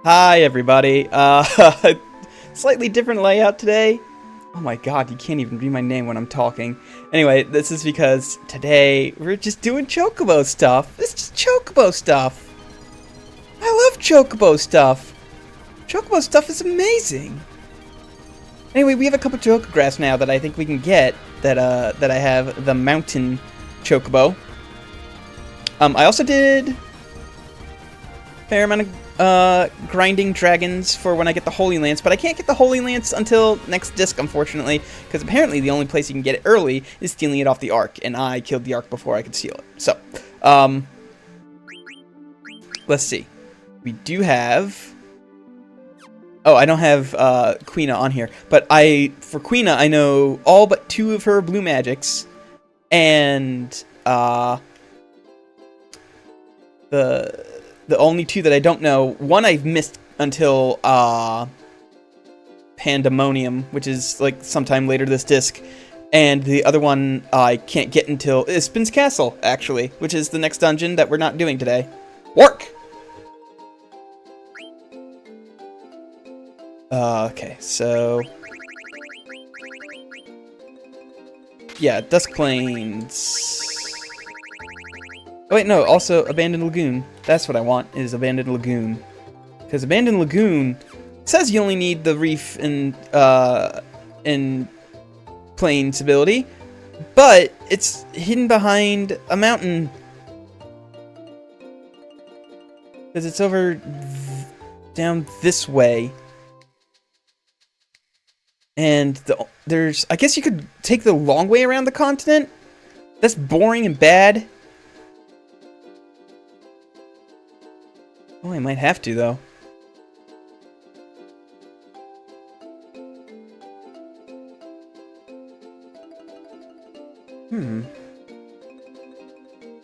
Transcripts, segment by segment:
Hi, everybody. Slightly different layout today. Oh my god, you can't even read my name when I'm talking. Anyway, this is because today we're just doing Chocobo stuff. It's just Chocobo stuff. I love Chocobo stuff. Chocobo stuff is amazing. Anyway, we have a couple Chocographs now that I think we can get. That I have the Mountain Chocobo. I also did a fair amount of grinding dragons for when I get the Holy Lance, but I can't get the Holy Lance until next disc, unfortunately, because apparently the only place you can get it early is stealing it off the Ark, and I killed the Ark before I could steal it. So, let's see. We do have... Oh, I don't have Queen on here, but for Queen I know all but 2 of her blue magics, and the only 2 that I don't know, one I've missed until Pandemonium, which is like sometime later this disc, and the other one I can't get until Spin's Castle, actually, which is the next dungeon that we're not doing today. Wark! Okay, so... yeah, Dusk Plains... oh wait, no, also Abandoned Lagoon. That's what I want, is Abandoned Lagoon. Because Abandoned Lagoon says you only need the Reef and Plains ability, but it's hidden behind a mountain. Because it's over down this way. And there's... I guess you could take the long way around the continent? That's boring and bad. Oh, I might have to, though.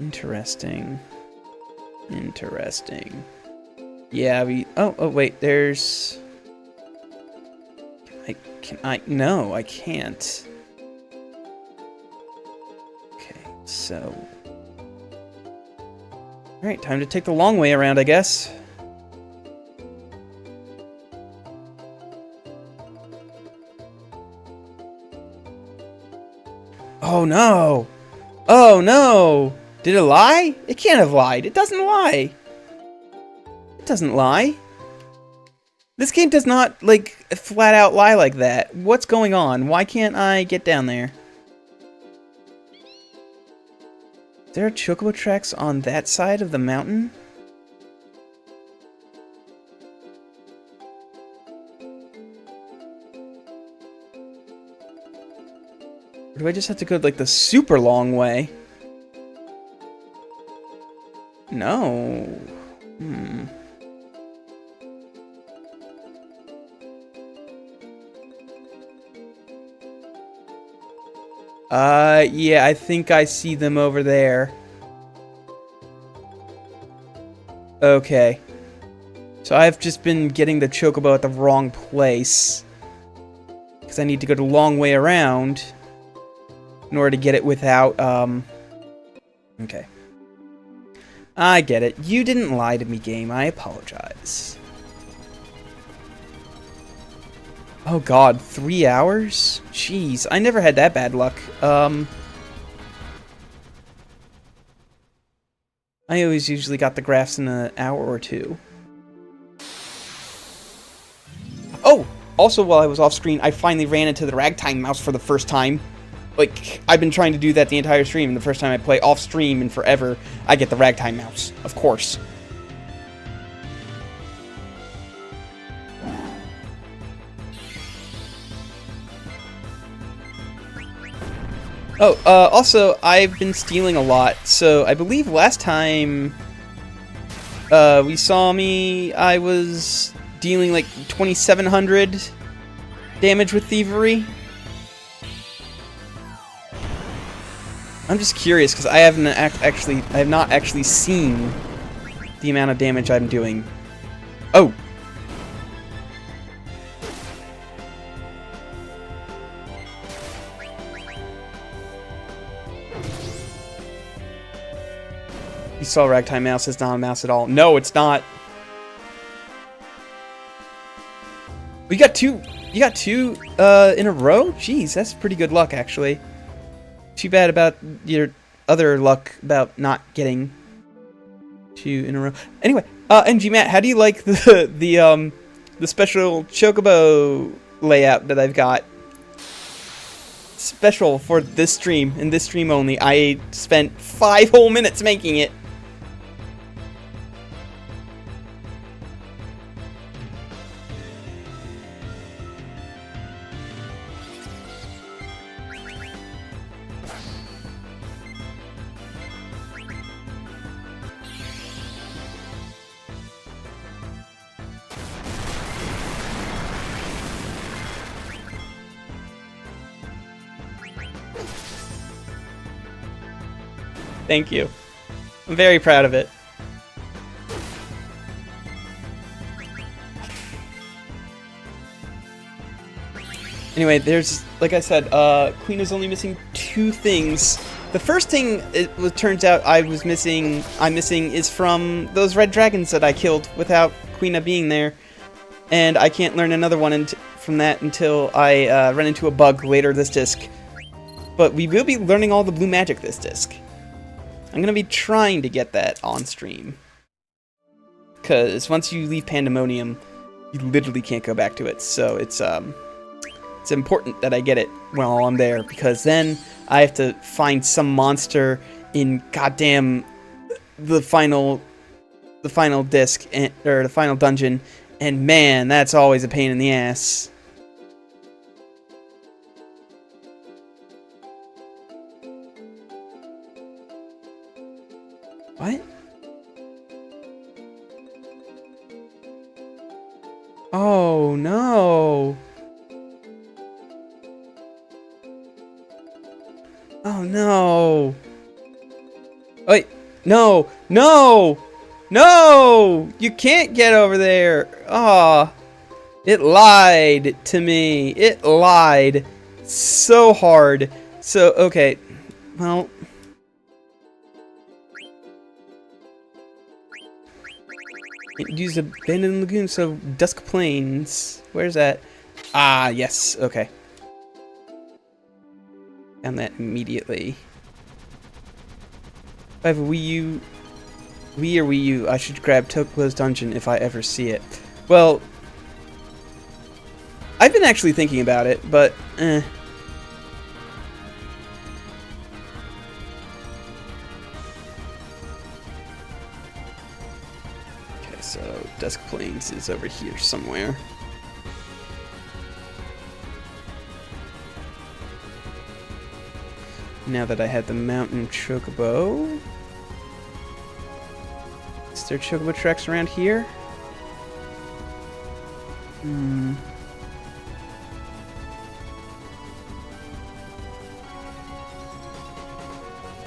Interesting. Interesting. Yeah, oh, wait, there's... No, I can't. Okay, so... alright, time to take the long way around, I guess. Oh no! Oh no! Did it lie? It can't have lied. It doesn't lie. It doesn't lie. This game does not, like, flat out lie like that. What's going on? Why can't I get down there? There are chocobo tracks on that side of the mountain? Or do I just have to go, like, the super long way? No. Yeah, I think I see them over there. Okay. So I've just been getting the chocobo at the wrong place. Because I need to go the long way around in order to get it without, okay. I get it. You didn't lie to me, game. I apologize. Oh god, 3 hours? Jeez, I never had that bad luck. I always usually got the graphs in an hour or 2. Oh! Also, while I was off screen, I finally ran into the ragtime mouse for the first time. Like, I've been trying to do that the entire stream, and the first time I play off stream in forever, I get the ragtime mouse. Of course. Oh, also, I've been stealing a lot, so I believe last time we saw me, I was dealing like 2,700 damage with thievery. I'm just curious, because I have not actually seen the amount of damage I'm doing. Oh! You saw Ragtime Mouse. It's not a mouse at all. No, it's not. You got two in a row? Jeez, that's pretty good luck, actually. Too bad about your other luck about not getting 2 in a row. Anyway, NG Matt, how do you like the special chocobo layout that I've got? Special for this stream, and this stream only. I spent 5 whole minutes making it. Thank you. I'm very proud of it. Anyway, there's, like I said, Queen is only missing 2 things. The first thing turns out I'm missing is from those red dragons that I killed without Queen being there. And I can't learn another one from that until I run into a bug later this disc. But we will be learning all the blue magic this disc. I'm going to be trying to get that on stream. Because once you leave Pandemonium, you literally can't go back to it. So it's important that I get it while I'm there. Because then I have to find some monster in goddamn the final disc, or the final dungeon. And man, that's always a pain in the ass. What? Oh no. Oh no. Wait, no, no, no! You can't get over there. Ah, it lied to me. It lied so hard. So, okay, well. Use abandoned lagoon, so Dusk Plains. Where's that? Ah, yes. Okay. Found that immediately. If I have a Wii or Wii U, I should grab Toko's Dungeon if I ever see it. Well, I've been actually thinking about it, but eh. So, Dusk Plains is over here somewhere. Now that I had the mountain chocobo... Is there chocobo tracks around here?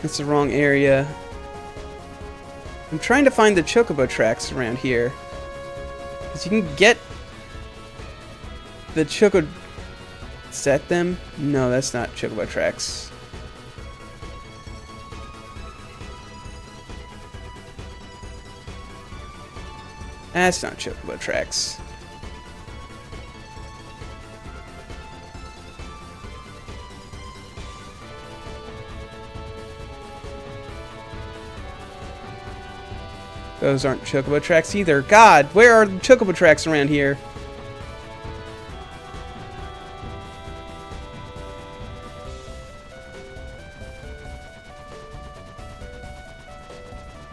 That's the wrong area. I'm trying to find the chocobo tracks around here. Because you can get the choco... Is that them? No, that's not chocobo tracks. That's not chocobo tracks. Those aren't chocobo tracks either. God, where are the chocobo tracks around here?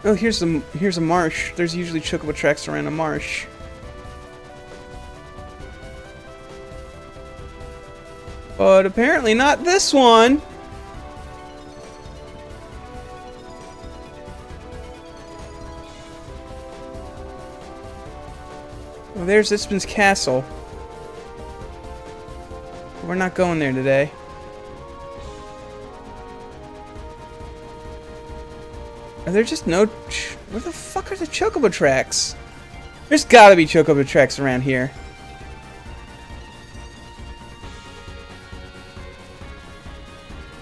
Oh, here's a marsh. There's usually chocobo tracks around a marsh. But apparently not this one. Oh, there's Ispin's castle. We're not going there today. Are there just no... Where the fuck are the chocobo tracks? There's gotta be chocobo tracks around here.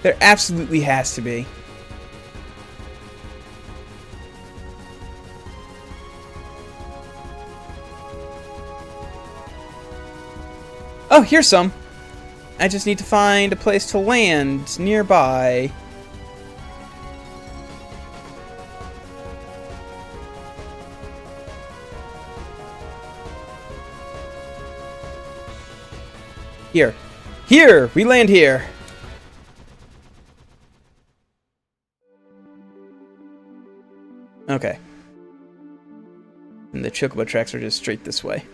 There absolutely has to be. Oh, here's some. I just need to find a place to land nearby. Here. Here! We land here! Okay. And the chocobo tracks are just straight this way.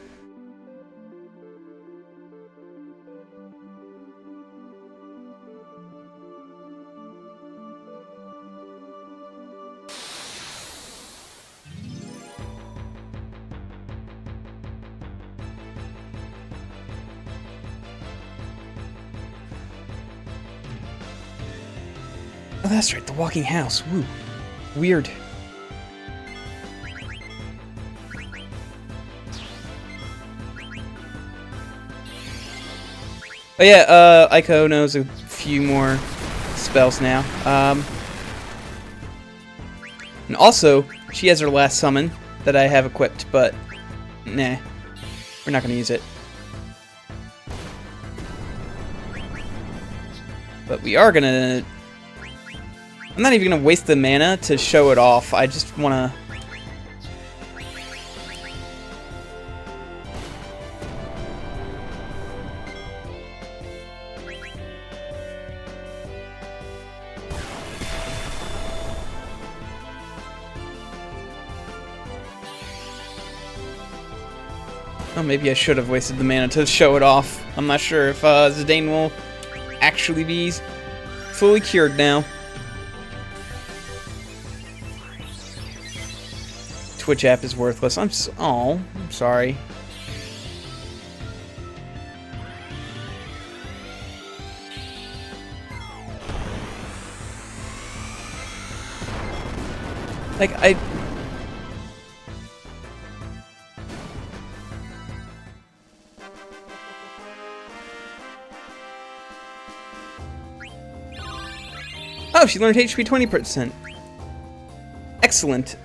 Oh, that's right, the walking house. Woo. Weird. Oh yeah, Aiko knows a few more spells now. And also, she has her last summon that I have equipped, but nah, we're not gonna use it. But we are gonna... I'm not even gonna waste the mana to show it off. I just wanna... Oh, maybe I should have wasted the mana to show it off. I'm not sure if Zidane will actually be fully cured now. Twitch app is worthless. I'm sorry. Like, Oh, she learned HP 20%. Excellent.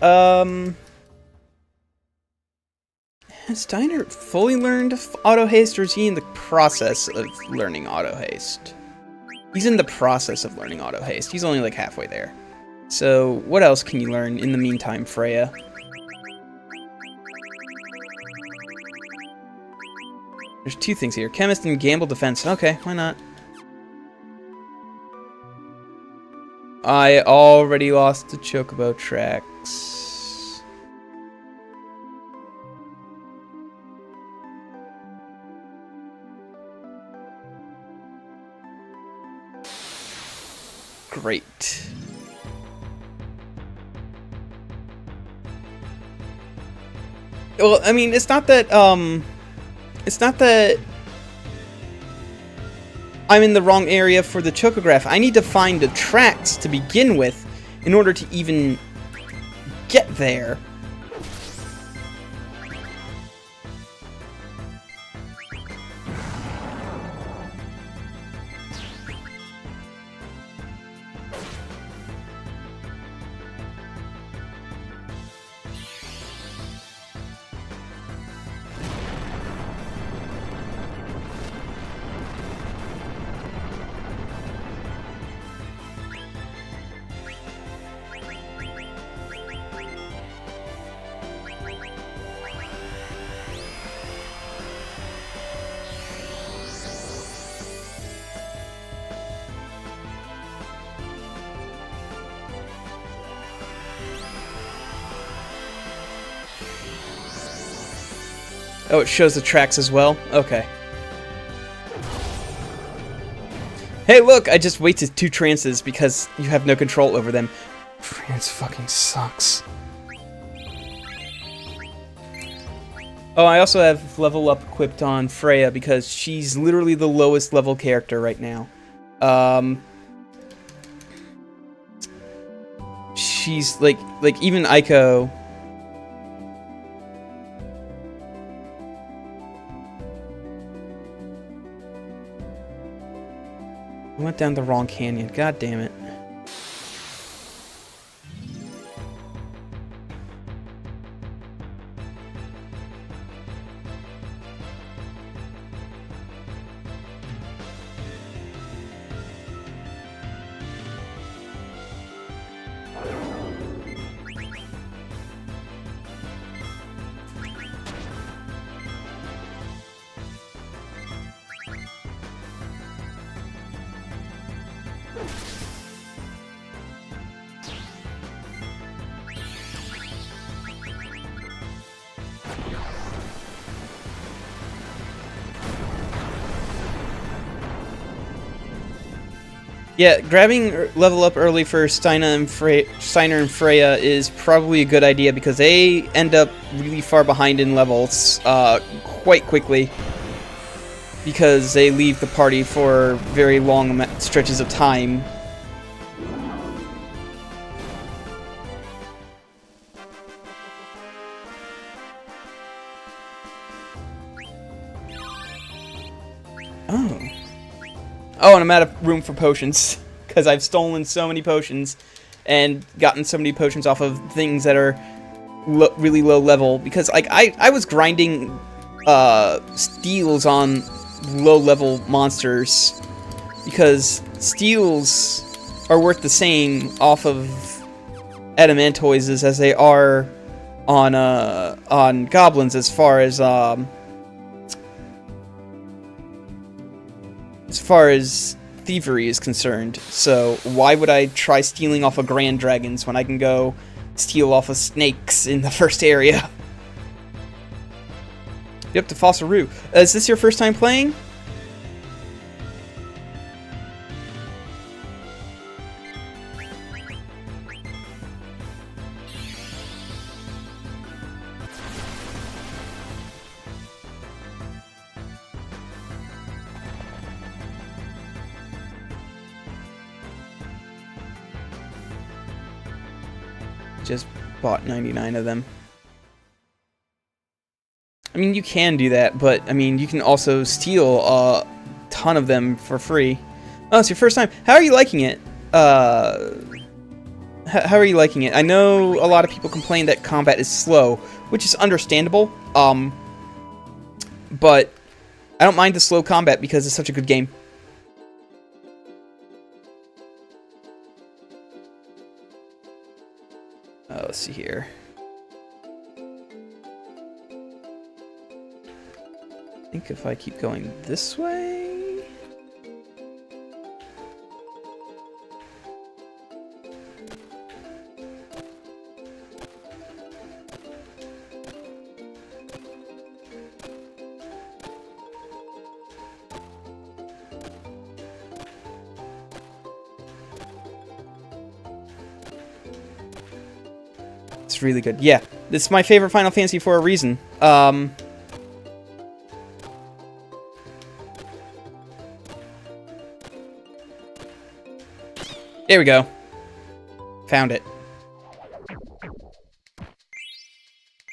Has Steiner fully learned auto haste, or is he in the process of learning auto haste? He's in the process of learning auto haste. He's only like halfway there. So, what else can you learn in the meantime, Freya? There's two things here. Chemist and Gamble Defense. Okay, why not? I already lost the chocobo tracks. Great. Well, I mean, it's not that I'm in the wrong area for the chocograph. I need to find the tracks to begin with in order to even get there. Oh, it shows the tracks as well? Okay. Hey, look! I just wasted 2 trances because you have no control over them. Trance fucking sucks. Oh, I also have level up equipped on Freya because she's literally the lowest level character right now. She's like even Aiko. I went down the wrong canyon. God damn it. Yeah, grabbing level up early for Steiner and Freya is probably a good idea because they end up really far behind in levels quite quickly because they leave the party for very long stretches of time. Oh. Oh, and I'm out of room for potions, because I've stolen so many potions, and gotten so many potions off of things that are really low level, because like I was grinding steals on low level monsters, because steals are worth the same off of adamantoises as they are on goblins as far as thievery is concerned. So why would I try stealing off of grand dragons when I can go steal off of snakes in the first area? Yep, to Fossil-Roo. Is this your first time playing? Just bought 99 of them. I mean, you can do that, but I mean, you can also steal a ton of them for free. Oh, it's your first time. How are you liking it? How are you liking it? I know a lot of people complain that combat is slow, which is understandable. But I don't mind the slow combat because it's such a good game. Let's see here. I think if I keep going this way... It's really good. Yeah, this is my favorite Final Fantasy for a reason. There we go. Found it.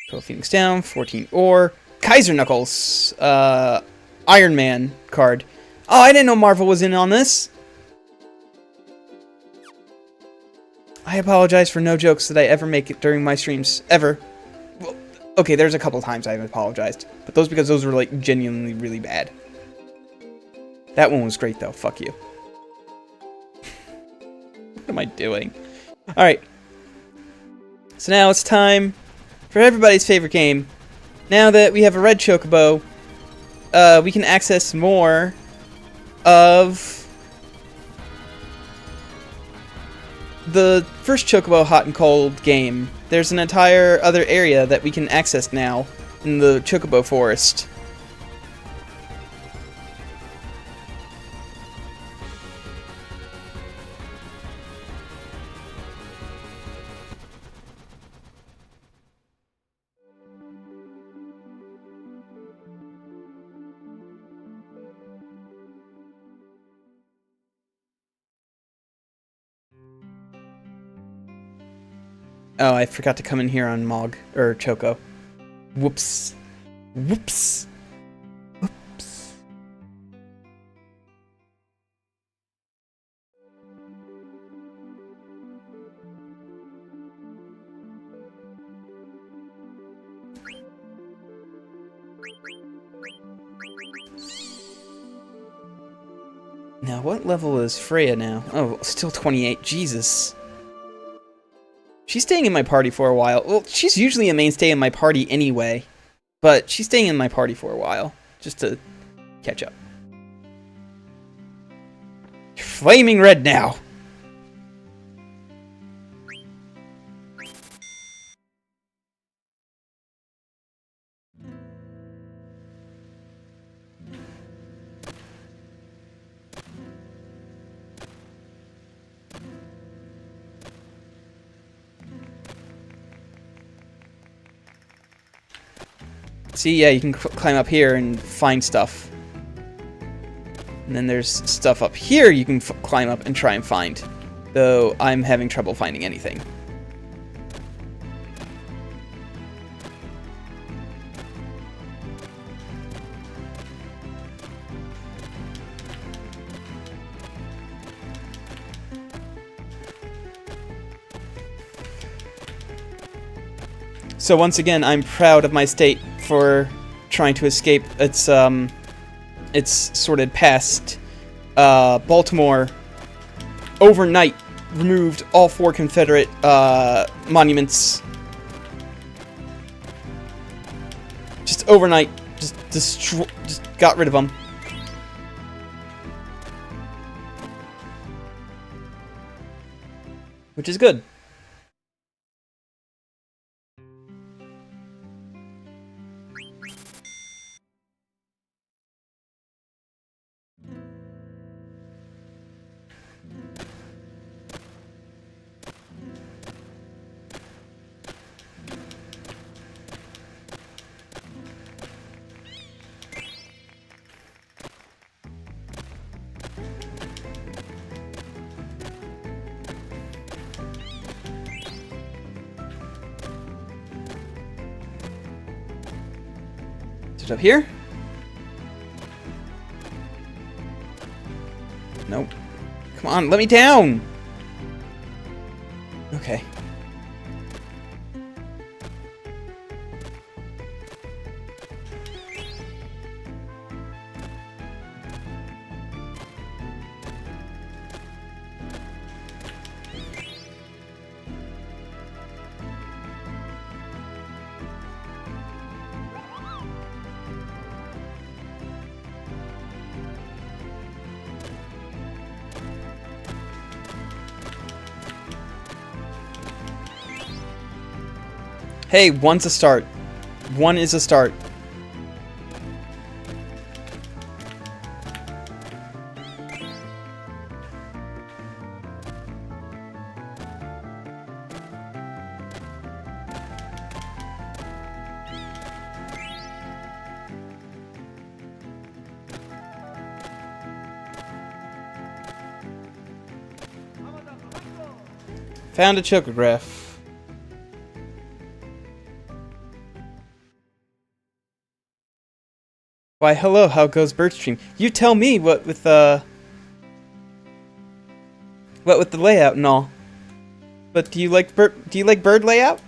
12 Phoenix down, 14 ore. Kaiser Knuckles. Iron Man card. Oh, I didn't know Marvel was in on this. I apologize for no jokes that I ever make it during my streams. Ever. Well, okay, there's a couple times I've apologized. But those because those were, like, genuinely really bad. That one was great, though. Fuck you. What am I doing? Alright. So now it's time for everybody's favorite game. Now that we have a red chocobo, we can access more of the first Chocobo Hot and Cold game. There's an entire other area that we can access now in the Chocobo Forest. Oh, I forgot to come in here on Mog, or Choco. Whoops. Whoops. Whoops. Now, what level is Freya now? Oh, still 28. Jesus. She's staying in my party for a while. Well, she's usually a mainstay in my party anyway. But she's staying in my party for a while. Just to catch up. You're flaming red now. See, yeah, you can climb up here and find stuff. And then there's stuff up here you can climb up and try and find. Though I'm having trouble finding anything. So once again, I'm proud of my state for trying to escape its sorted past. Baltimore overnight removed all 4 Confederate monuments. Just overnight, just got rid of them. Which is good. Is it up here? Nope. Come on, let me down! Okay. Hey, one's a start. One is a start. Found a chocograph. Why, hello, how goes Birdstream? You tell me what with the layout and all. But do you like bird layout?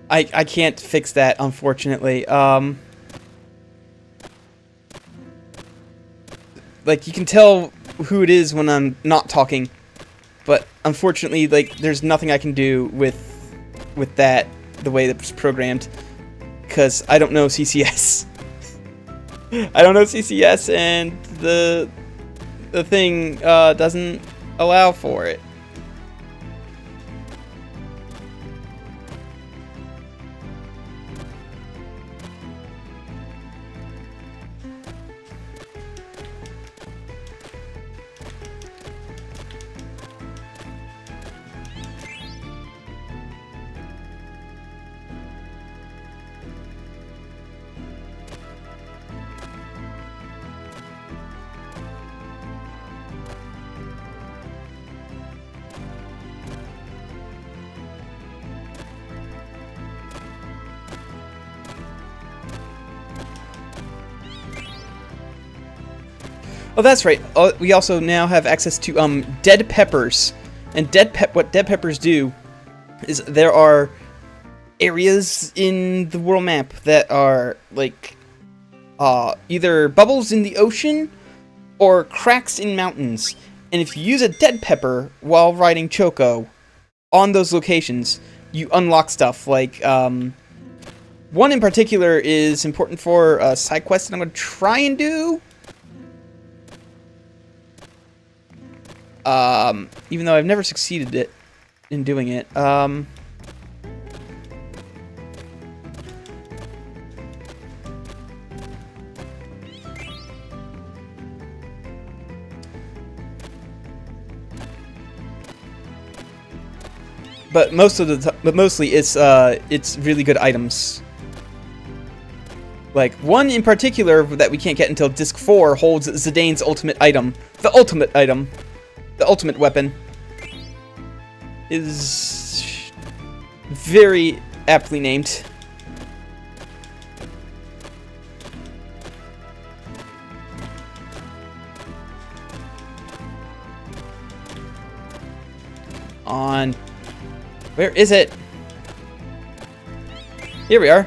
I can't fix that, unfortunately. Like, you can tell who it is when I'm not talking. But unfortunately, like, there's nothing I can do with that, the way that it's programmed, because I don't know CCS. I don't know CCS, and the thing doesn't allow for it. Oh, that's right. We also now have access to dead peppers, and what dead peppers do is there are areas in the world map that are like either bubbles in the ocean or cracks in mountains, and if you use a dead pepper while riding Choco on those locations, you unlock stuff like One in particular is important for a side quest that I'm going to try and do. Even though I've never succeeded in doing it. But mostly it's really good items. Like one in particular that we can't get until disc 4 holds Zidane's ultimate item. The ultimate item. The ultimate weapon is very aptly named. On. Where is it? Here we are.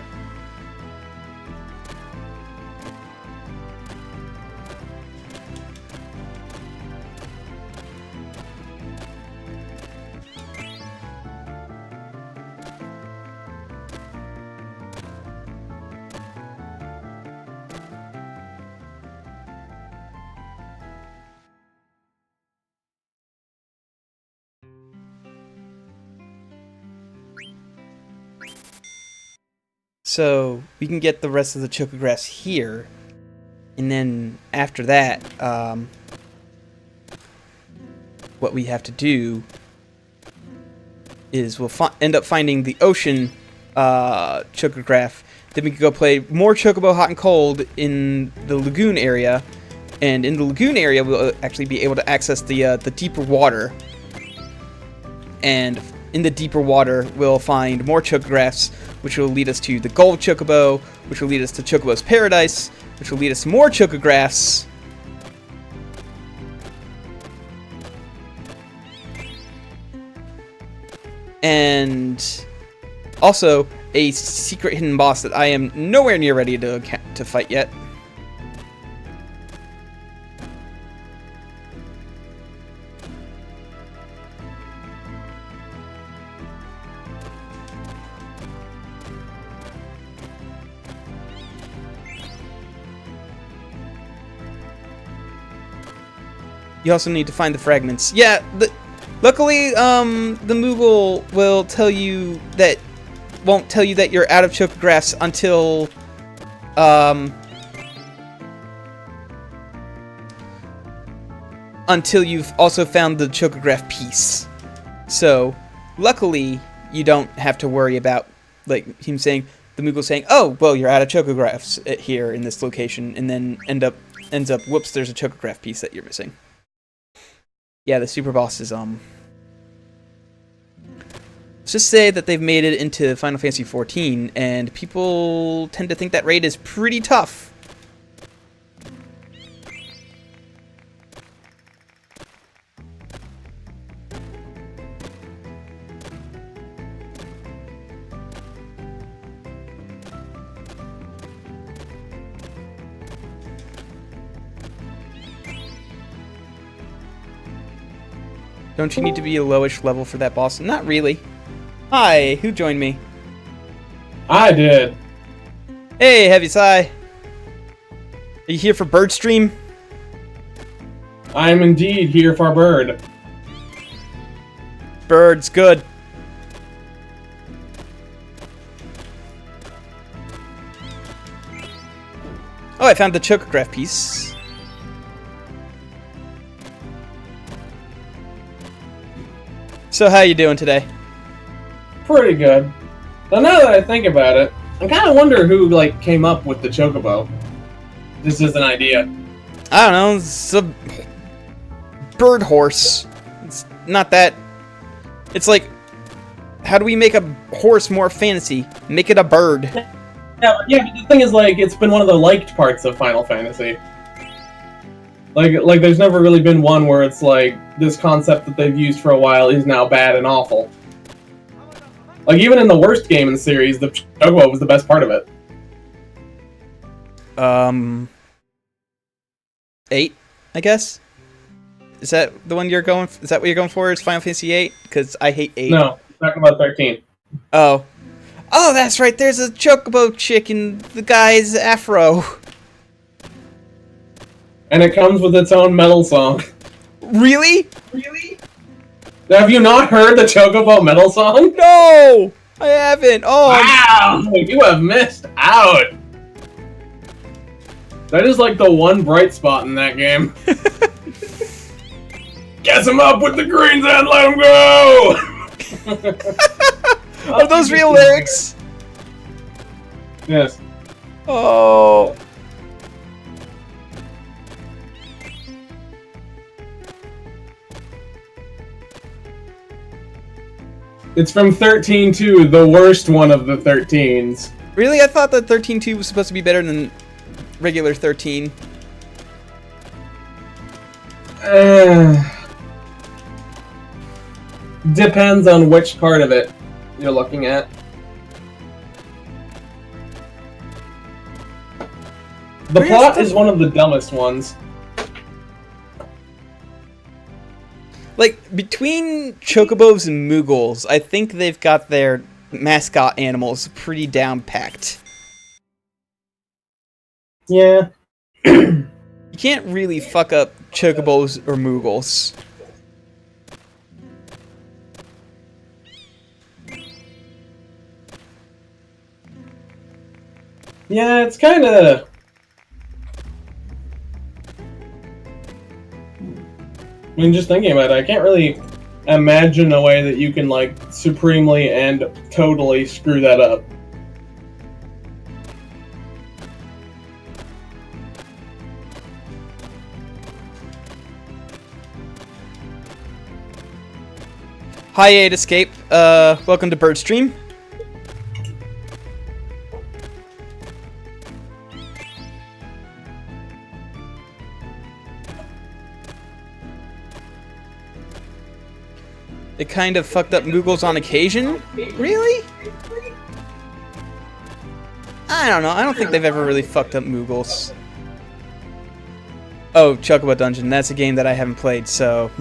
So we can get the rest of the chocographs here, and then after that, what we have to do is we'll end up finding the ocean chocograph. Then we can go play more Chocobo Hot and Cold in the lagoon area, and in the lagoon area we'll actually be able to access the deeper water. And in the deeper water, we'll find more chocographs, which will lead us to the Gold Chocobo, which will lead us to Chocobo's Paradise, which will lead us to more chocographs. And also a secret hidden boss that I am nowhere near ready to fight yet. You also need to find the fragments. Yeah, luckily, the Moogle will tell you that, won't tell you that you're out of chocographs until you've also found the chocograph piece. So, luckily, you don't have to worry about, like, him saying, the Moogle saying, oh, well, you're out of chocographs here in this location, and then ends up, whoops, there's a chocograph piece that you're missing. Yeah, the super boss is, let's just say that they've made it into Final Fantasy XIV, and people tend to think that raid is pretty tough. Don't you need to be a lowish level for that boss? Not really. Hi, who joined me? I did. Hey, Heavy Sigh. Are you here for Bird Stream? I am indeed here for Bird. Bird's good. Oh, I found the chocograph piece. So how you doing today? Pretty good. Now that I think about it, I kind of wonder who came up with the chocobo. Just as an idea. I don't know. It's a bird horse. It's not that. It's like, how do we make a horse more fantasy? Make it a bird. Yeah, but the thing is, it's been one of the liked parts of Final Fantasy. Like there's never really been one where it's this concept that they've used for a while is now bad and awful. Even in the worst game in the series, the chocobo was the best part of it. 8, I guess? Is that the one you're going for? Is that what you're going for? Is Final Fantasy 8? Because I hate 8. No, talking about 13. Oh. Oh, that's right. There's a chocobo chick in the guy's afro. And it comes with its own metal song. Really? Have you not heard the Chocobo metal song? No, I haven't. Oh, Wow! You have missed out! That is like the one bright spot in that game. Gas him up with the greens and let him go! Are those real lyrics? Yes. Oh. It's from 13-2, the worst one of the 13s. Really? I thought that 13.2 was supposed to be better than regular 13. Depends on which part of it you're looking at. The plot is one of the dumbest ones. Like, between Chocobos and Moogles, I think they've got their mascot animals pretty down-packed. Yeah. You can't really fuck up Chocobos or Moogles. Yeah, it's kind of... I mean, just thinking about it, I can't really imagine a way that you can, like, supremely and totally screw that up. Hi, 8 Escape. Welcome to Birdstream. They kind of fucked up Moogles on occasion? Really? I don't know. I don't think they've ever really fucked up Moogles. Oh, Chocobo Dungeon. That's a game that I haven't played, so...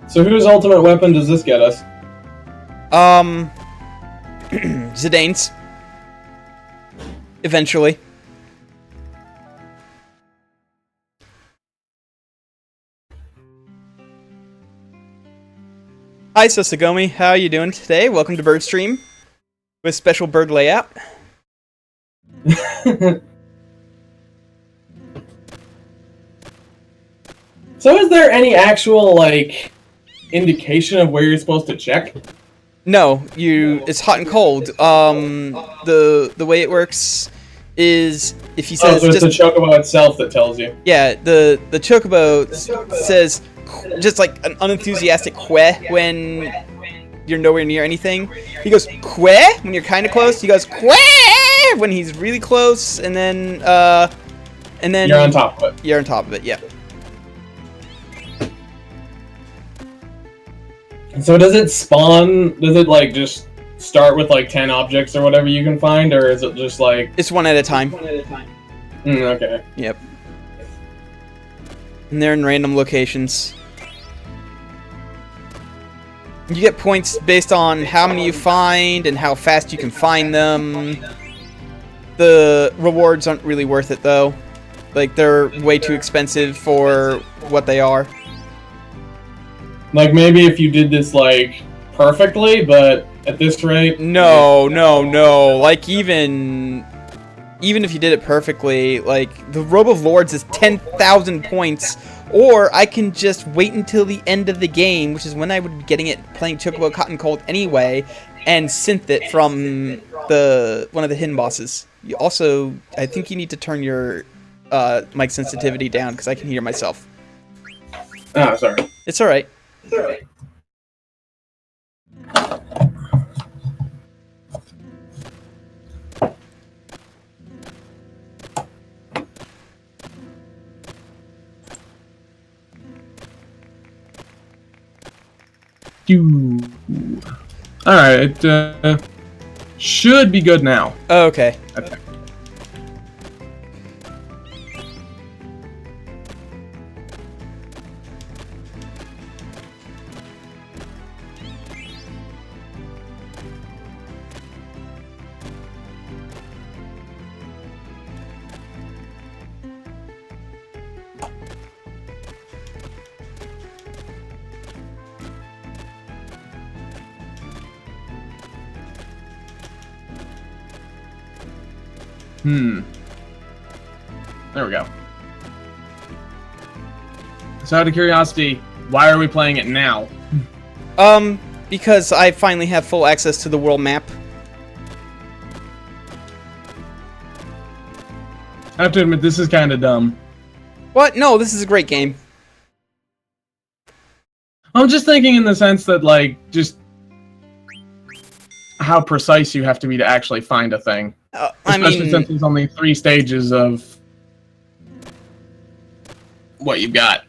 So whose ultimate weapon does this get us? Zidane's. Eventually. Hi, Sasagomi. How are you doing today? Welcome to Birdstream with special bird layout. So is there any actual, like, indication of where you're supposed to check? No, it's hot and cold. The way it works is if he says so it's the Chocobo itself that tells you. Yeah, the Chocobo says just like an unenthusiastic kweh when you're nowhere near anything. He goes kweh when you're kind of close. He goes kweh when he's really close, and then you're on top of it. You're on top of it. Yeah. So does it spawn? Does it like just start with like 10 objects or whatever you can find, or is it just like it's one at a time? Okay. Yep. And they're in random locations. You get points based on how many you find and how fast you can find them. The rewards aren't really worth it though. Like they're way too expensive for what they are. Like, maybe if you did this, like, perfectly, but at this rate... No. Like, even if you did it perfectly, like, the Robe of Lords is 10,000 points, or I can just wait until the end of the game, which is when I would be getting it playing Chocobo Cotton Cold anyway, and synth it from one of the hidden bosses. You also, I think you need to turn your mic sensitivity down, because I can hear myself. Ah, sorry. It's alright. Alright, Should be good now. Oh, okay. Okay. There we go. So out of curiosity, why are we playing it now? Because I finally have full access to the world map. I have to admit, this is kind of dumb. What? No, this is a great game. I'm just thinking in the sense that, like, just how precise you have to be to actually find a thing. Especially since there's only 3 stages of what you've got.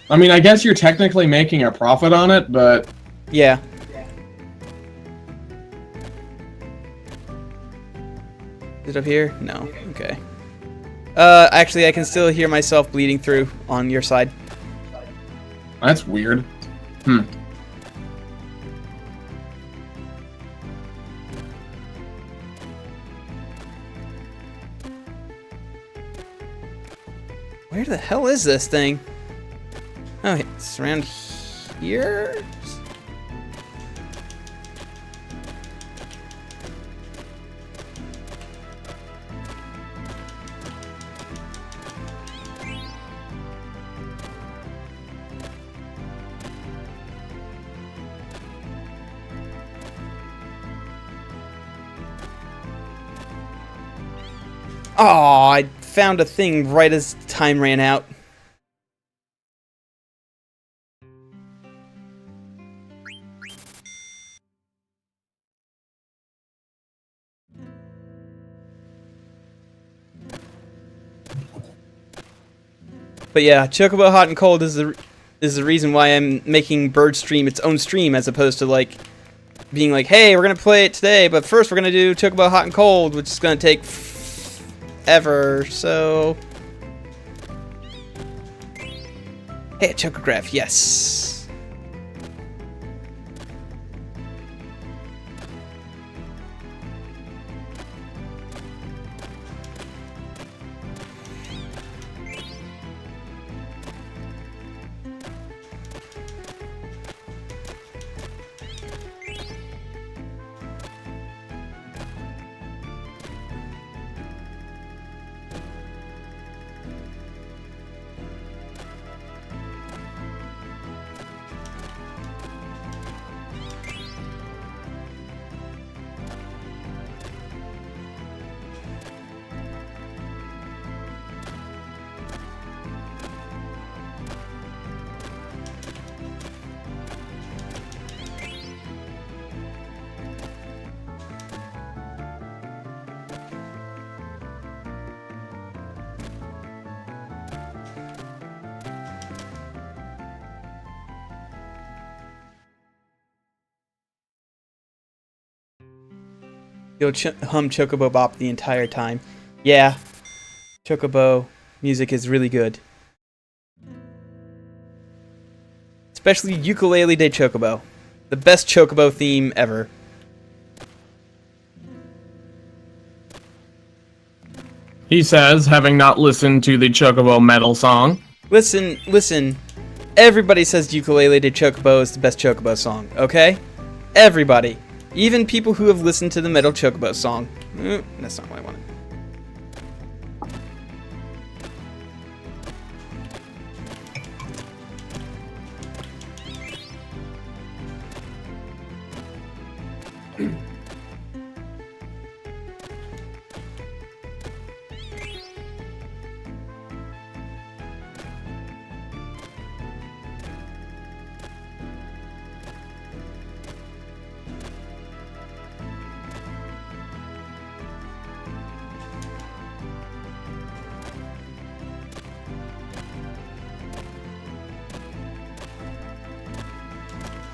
I mean, I guess you're technically making a profit on it, but... Yeah. Is it up here? No. Okay. Actually, I can still hear myself bleeding through on your side. That's weird. Where the hell is this thing? Oh, it's around here? Oh, I found a thing right as time ran out. But yeah, Chocobo Hot and Cold is the reason why I'm making Bird Stream its own stream, as opposed to like being like, hey, we're gonna play it today, but first we're gonna do Chocobo Hot and Cold, which is gonna take ever. So, hey, Chocograph, yes. You'll hum Chocobo Bop the entire time. Yeah, Chocobo music is really good. Especially Ukulele de Chocobo. The best Chocobo theme ever. He says, having not listened to the Chocobo metal song. Listen. Everybody says Ukulele de Chocobo is the best Chocobo song, okay? Everybody. Even people who have listened to the Metal Chocobo song. That's not what I wanted.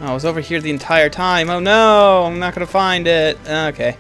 Oh, I was over here the entire time. Oh no, I'm not gonna find it. Okay.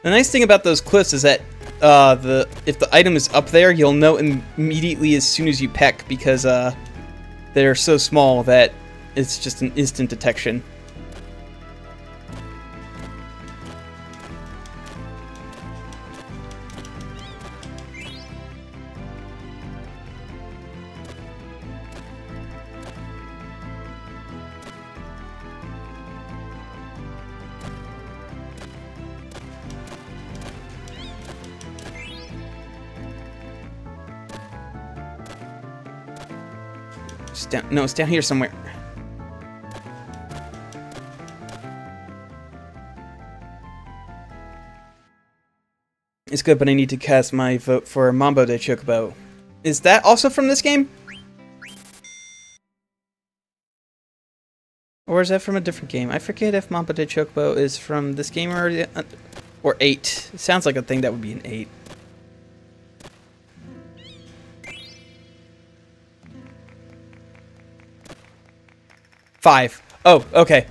The nice thing about those cliffs is that if the item is up there, you'll know immediately as soon as you peck, because they're so small that it's just an instant detection. No, it's down here somewhere. It's good, but I need to cast my vote for Mambo de Chocobo. Is that also from this game? Or is that from a different game? I forget if Mambo de Chocobo is from this game or 8. It sounds like a thing that would be an 8. Five. Oh, okay.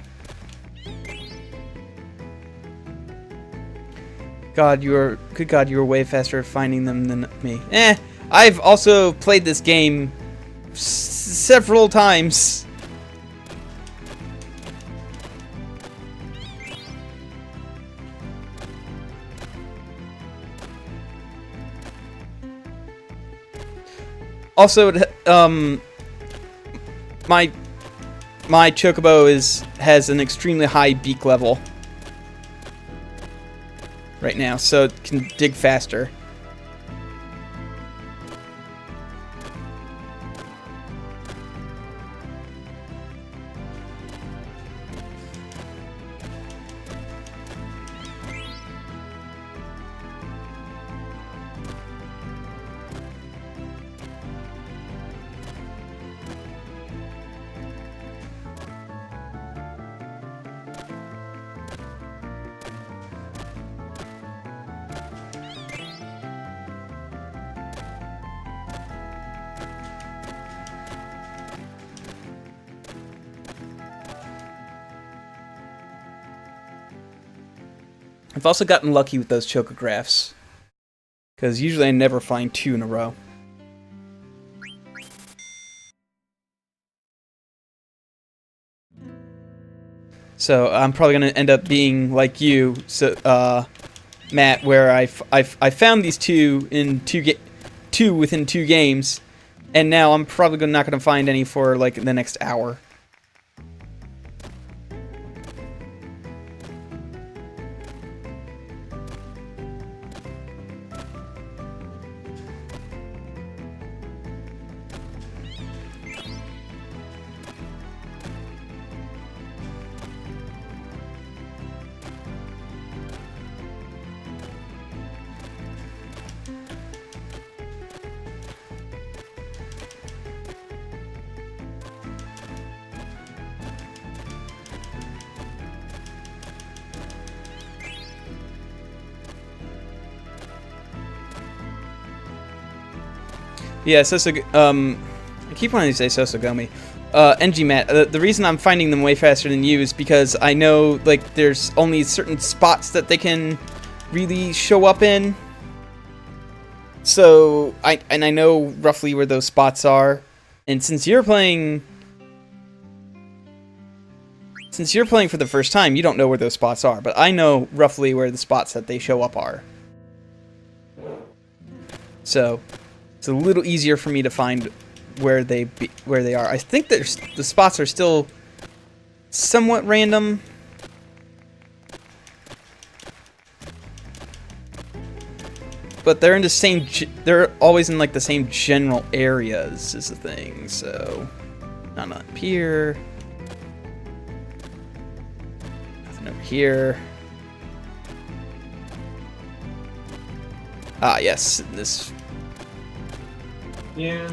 Good God, you were way faster at finding them than me. I've also played this game several times. Also, my chocobo has an extremely high beak level right now, so it can dig faster. I've also gotten lucky with those chocographs, because usually I never find 2 in a row. So I'm probably going to end up being like you, so Matt, where I found these 2 in 2 within 2 games, and now I'm probably not going to find any for like the next hour. Yeah, I keep wanting to say Sosogomi. NG Matt, the reason I'm finding them way faster than you is because I know, like, there's only certain spots that they can really show up in. So, I know roughly where those spots are. And since you're playing for the first time, you don't know where those spots are. But I know roughly where the spots that they show up are. So, it's a little easier for me to find where they are. I think the spots are still somewhat random. But they're in the same. They're always in like the same general areas is the thing. So, not up here. Nothing over here. Ah, yes, this. Yeah.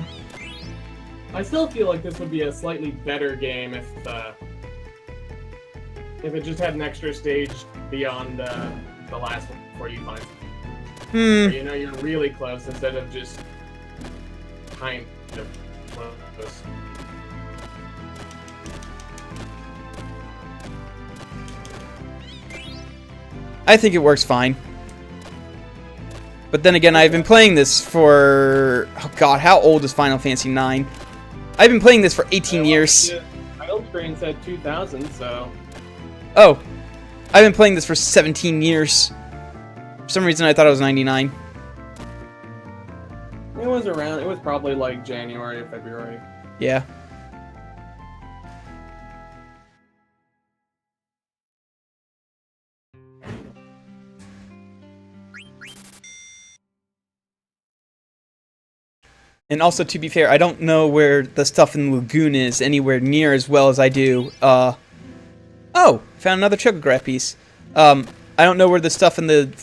I still feel like this would be a slightly better game if it just had an extra stage beyond the last one before you find. Where, you know, you're really close instead of just kind of close. I think it works fine. But then again, I've been playing this for... Oh god, how old is Final Fantasy IX? I've been playing this for 18 years. Title screen said 2000, so... Oh. I've been playing this for 17 years. For some reason, I thought it was 99. It was around... It was probably like January or February. Yeah. And also, to be fair, I don't know where the stuff in the lagoon is anywhere near as well as I do. Oh! Found another chocograph piece. I don't know where the stuff in the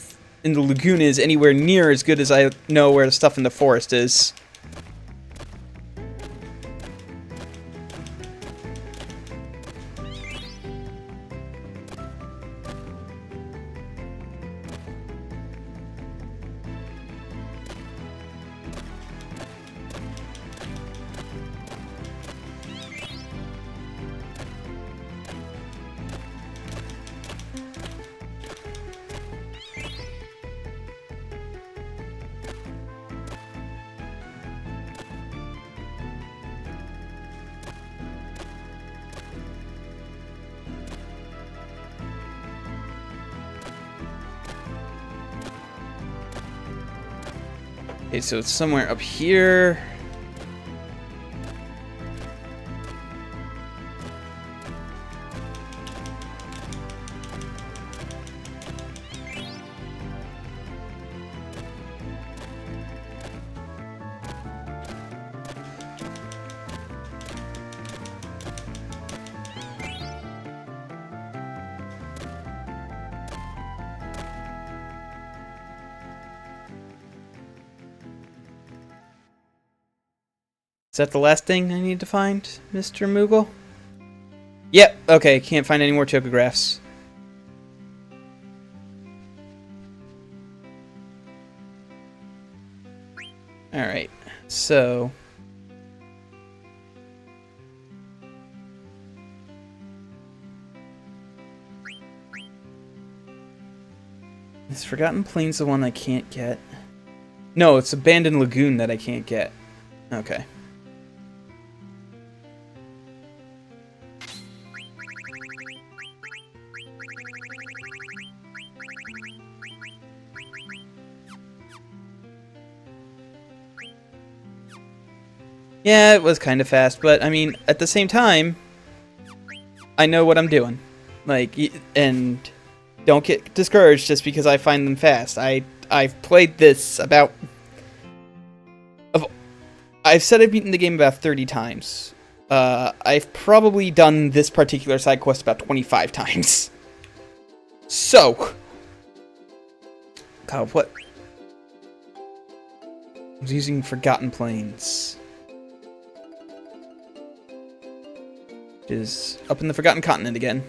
lagoon is anywhere near as good as I know where the stuff in the forest is. Okay, so it's somewhere up here. Is that the last thing I need to find, Mr. Moogle? Yep, okay, can't find any more chocographs. Alright, so... Is Forgotten Plains the one I can't get? No, it's Abandoned Lagoon that I can't get. Okay. Yeah, it was kind of fast, but I mean, at the same time, I know what I'm doing. Like, and don't get discouraged just because I find them fast. I've played this about... I've said I've beaten the game about 30 times. I've probably done this particular side quest about 25 times. So... God, what? I was using Forgotten Plains. Which is up in the Forgotten Continent again.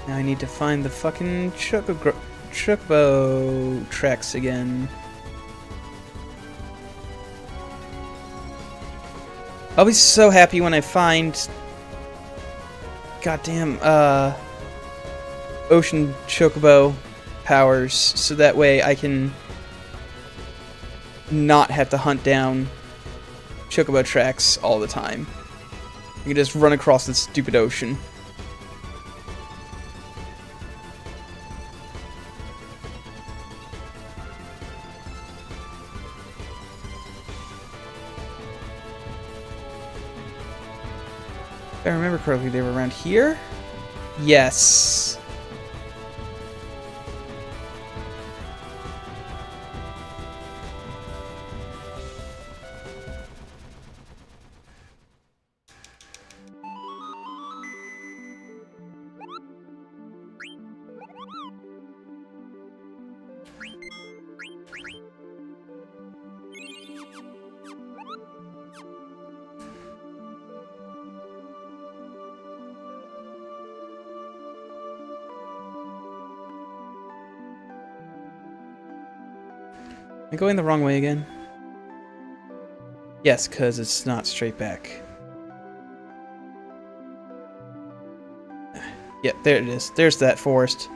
Now I need to find the fucking chocobo tracks again. I'll be so happy when I find goddamn ocean chocobo powers, so that way I can not have to hunt down chocobo tracks all the time. I can just run across this stupid ocean. If I remember correctly, they were around here? Yes. Am I going the wrong way again? Yes, because it's not straight back. Yep, there it is. There's that forest.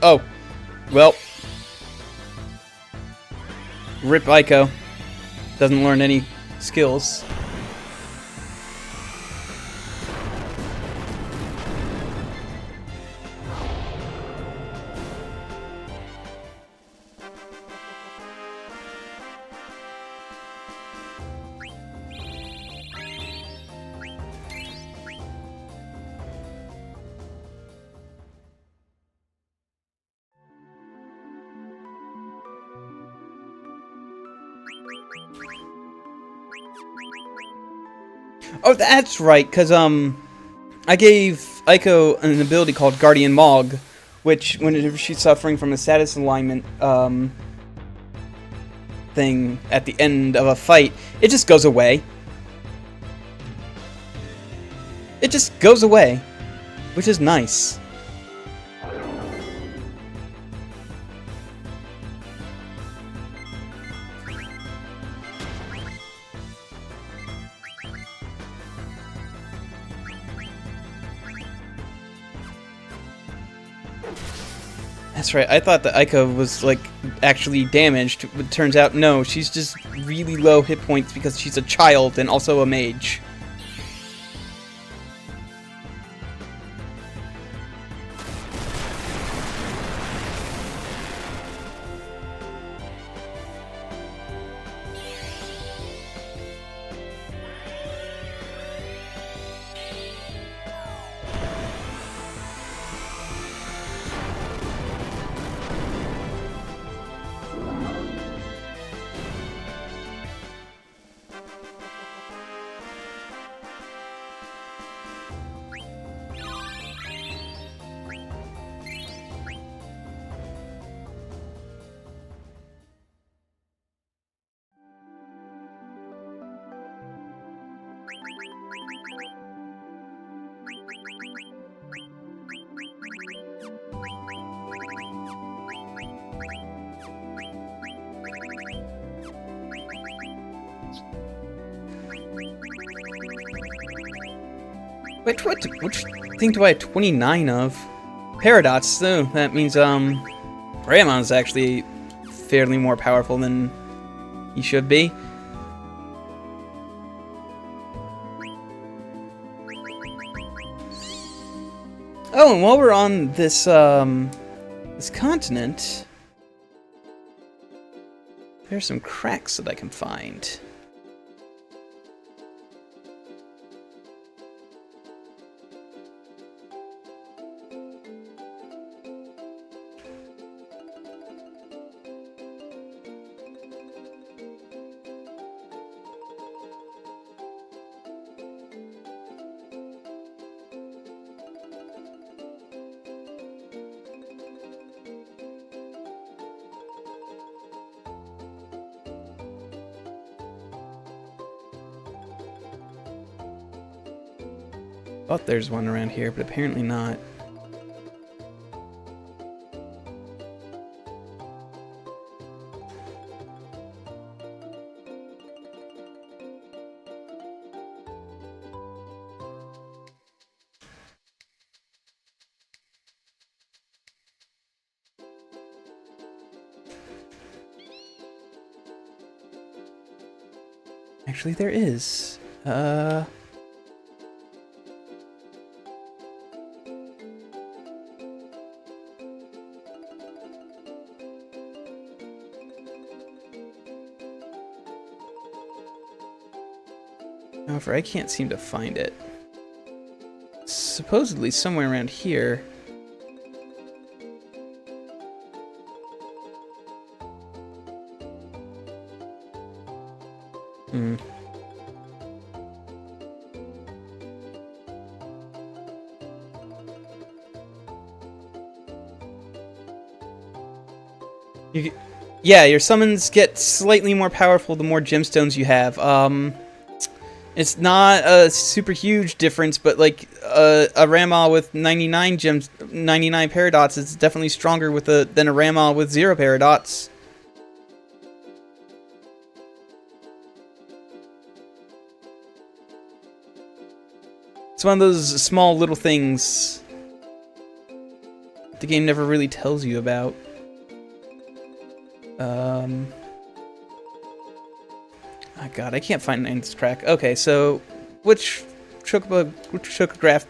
Oh, well. Rip Ico. Doesn't learn any skills. Oh, that's right, because, I gave Ico an ability called Guardian Mog, which, whenever she's suffering from a status alignment, thing at the end of a fight, it just goes away. It just goes away, which is nice. That's right, I thought that Ico was, like, actually damaged, but turns out, no, she's just really low hit points because she's a child and also a mage. Wait, which thing do I have 29 of? Paradots, so that means, Grandma's actually fairly more powerful than he should be. Oh, and while we're on this, this continent, there's some cracks that I can find. Thought there's one around here, but apparently not. Actually, there is. However, I can't seem to find it. Supposedly somewhere around here. Hmm. Yeah, your summons get slightly more powerful the more gemstones you have. It's not a super huge difference, but like a Rama with 99 gems, 99 paradots is definitely stronger with than a Rama with 0 paradots. It's one of those small little things the game never really tells you about. Oh god, I can't find this track. Okay, so which chocograph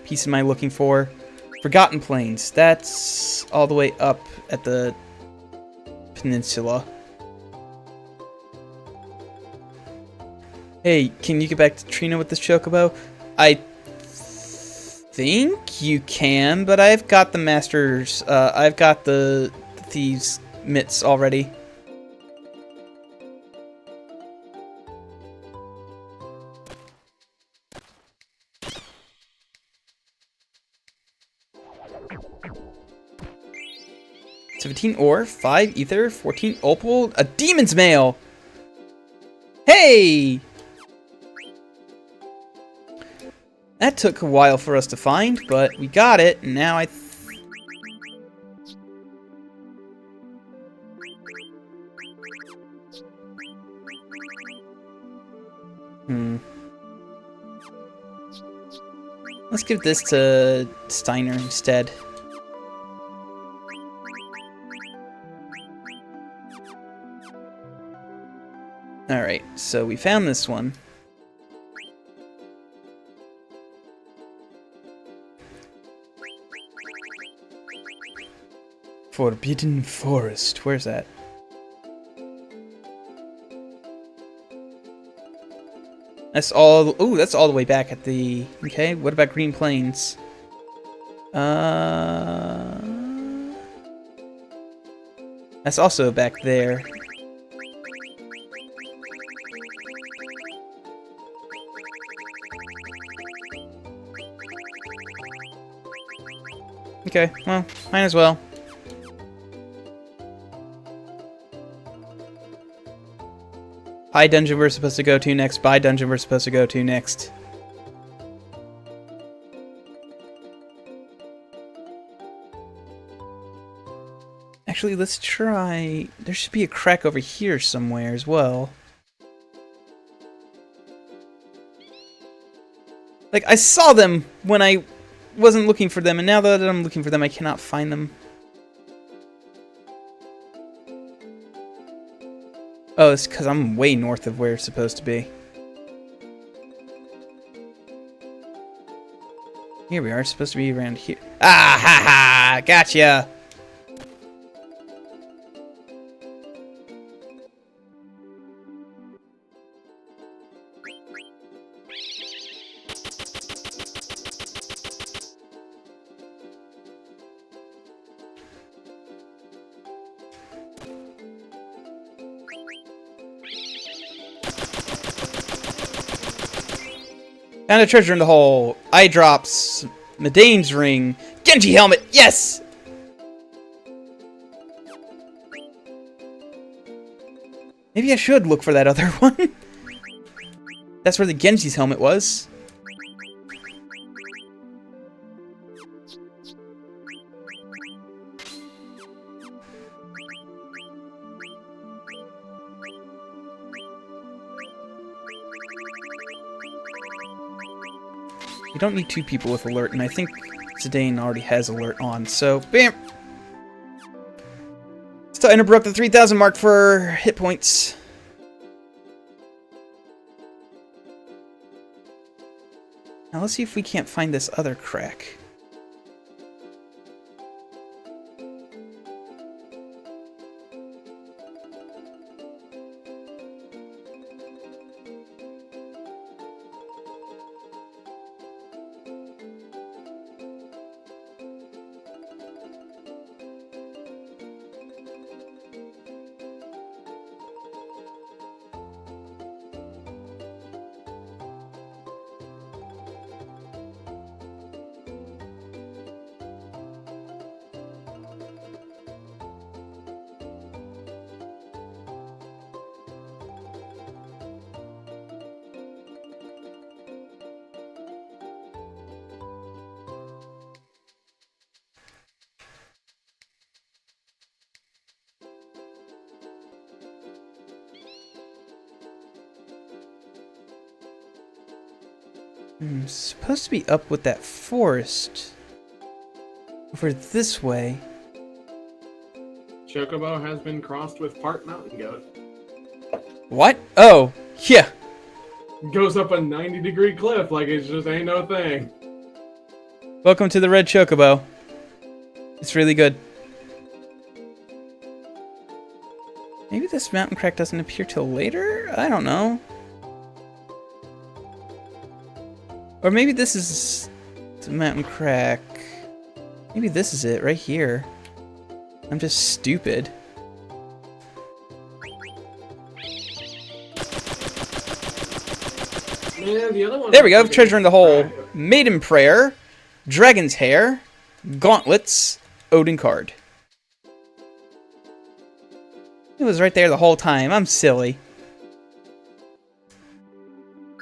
piece am I looking for? Forgotten Plains. That's all the way up at the peninsula. Hey, can you get back to Trina with this chocobo? I think you can, but I've got the masters. I've got the thieves' mitts already. $17 ore, 5 ether, 14 opal, a demon's mail! Hey! That took a while for us to find, but we got it, and now let's give this to Steiner instead. Alright, so we found this one. Forbidden Forest. Where's that? That's all. Oh, that's all the way back at the. Okay, what about Green Plains? That's also back there. Okay, well, might as well. High dungeon we're supposed to go to next. By dungeon we're supposed to go to next. Actually, let's try... There should be a crack over here somewhere as well. Like, I saw them when I wasn't looking for them, and now that I'm looking for them, I cannot find them. Oh, it's because I'm way north of where it's supposed to be. Here we are, it's supposed to be around here. Ah, ha, ha! Gotcha! Found a treasure in the hole. Eye drops. Medane's ring. Genji helmet. Yes! Maybe I should look for that other one. That's where the Genji's helmet was. You don't need 2 people with alert, and I think Zidane already has alert on, so bam! Still broke the 3,000 mark for hit points. Now let's see if we can't find this other crack. I'm supposed to be up with that forest. Over this way. Chocobo has been crossed with part mountain goat. What? Oh, yeah. Goes up a 90-degree cliff like it just ain't no thing. Welcome to the Red Chocobo. It's really good. Maybe this mountain crack doesn't appear till later? I don't know. Or maybe this is the mountain crack. Maybe this is it, right here. I'm just stupid. Man, the other one There we go, treasure in the hole. Maiden Prayer, Dragon's Hair, Gauntlets, Odin Card. It was right there the whole time, I'm silly.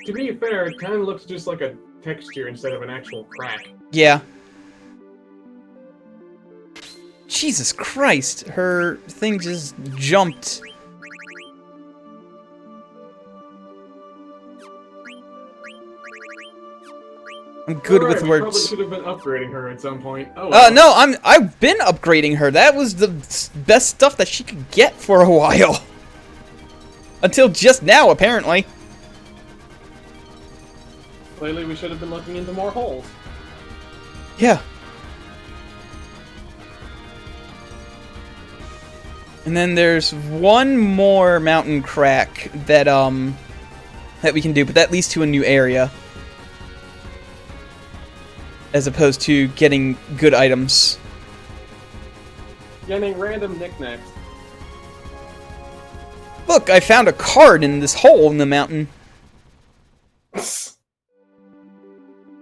To be fair, it kind of looks just like a texture instead of an actual crack. Yeah. Jesus Christ, her thing just jumped. I'm good with We words. probably should have been upgrading her at some point. Oh, well. No, I've been upgrading her. That was the best stuff that she could get for a while. Until just now, apparently. Clearly, we should have been looking into more holes. Yeah. And then there's one more mountain crack that that we can do, but that leads to a new area. As opposed to getting good items. Getting random knickknacks. Look, I found a card in this hole in the mountain.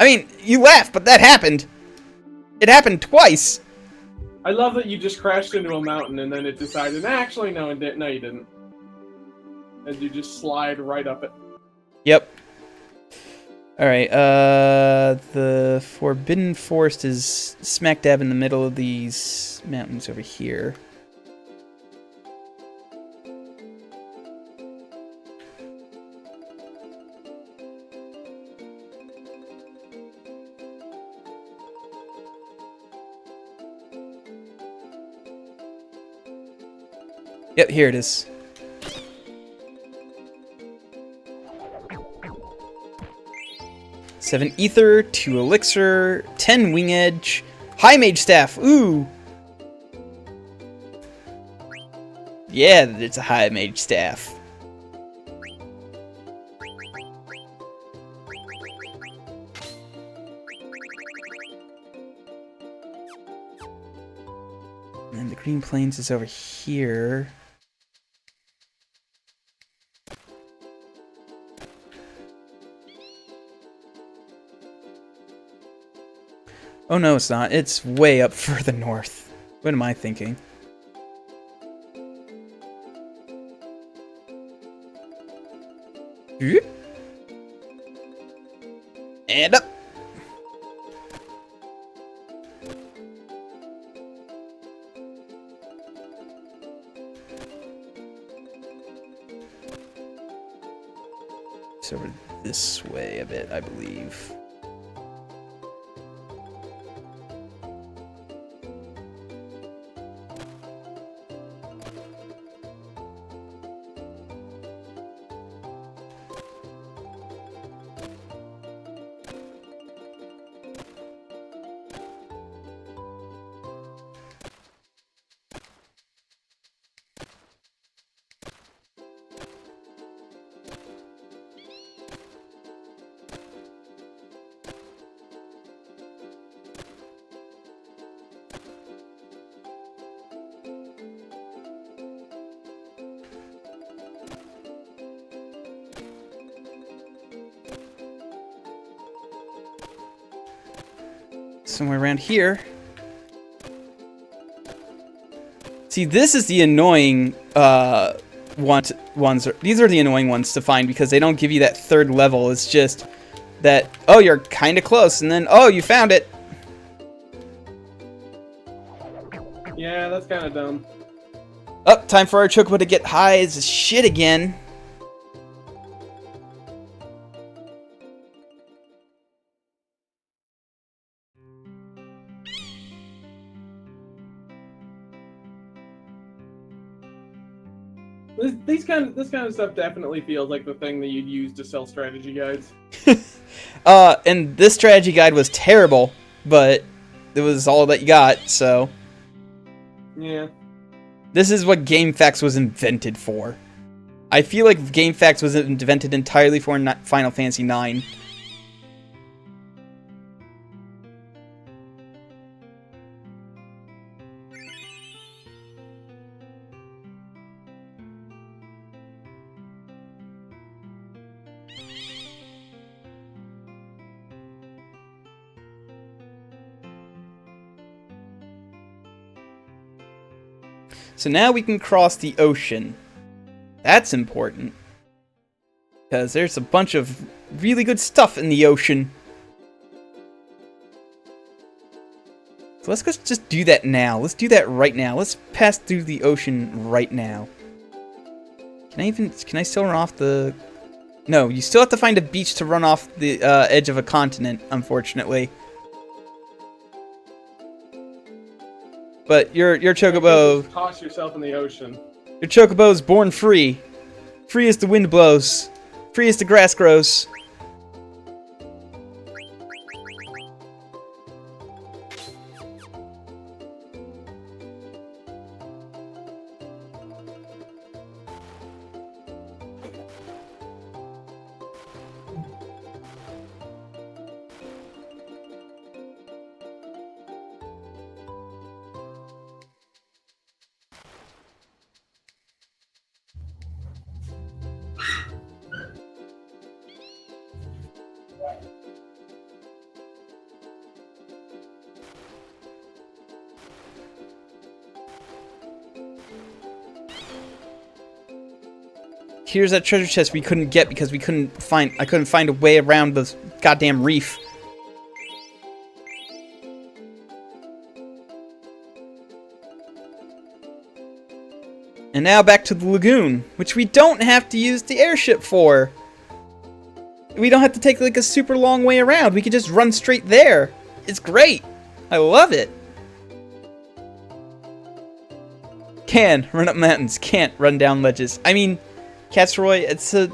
I mean, you laugh, but that happened. It happened twice. I love that you just crashed into a mountain and then it decided, actually, no, it didn't. No, you didn't. And you just slide right up it. Yep. Alright, the Forbidden Forest is smack dab in the middle of these mountains over here. Yep, here it is. Seven ether, 2 elixir, 10 wing edge, high mage staff. Ooh. Yeah, it's a high mage staff. And then the Green Plains is over here. Oh no, it's not. It's way up further north. What am I thinking? And up! It's over this way a bit, I believe. somewhere around here. See, this is the annoying ones. These are the annoying ones to find because they don't give you that third level. It's just that, oh, you're kind of close, and then, oh, you found it. Yeah, that's kind of dumb. Oh, time for our chocobo to get high as shit again. This kind of stuff definitely feels like the thing that you'd use to sell strategy guides. And this strategy guide was terrible, but it was all that you got, so. Yeah. This is what GameFAQs was invented for. I feel like GameFAQs was invented entirely for Final Fantasy IX. So now we can cross the ocean. That's important. Because there's a bunch of really good stuff in the ocean. So let's just do that now. Let's do that right now. Let's pass through the ocean right now. Can I still run off the... No, you still have to find a beach to run off the edge of a continent, unfortunately. But your chocobo... Just toss yourself in the ocean. Your chocobo is born free. Free as the wind blows. Free as the grass grows. Here's that treasure chest we couldn't get because I couldn't find a way around the goddamn reef. And now back to the lagoon, which we don't have to use the airship for. We don't have to take like a super long way around. We can just run straight there. It's great. I love it. Can run up mountains, can't run down ledges. I mean, Catsroy, it's a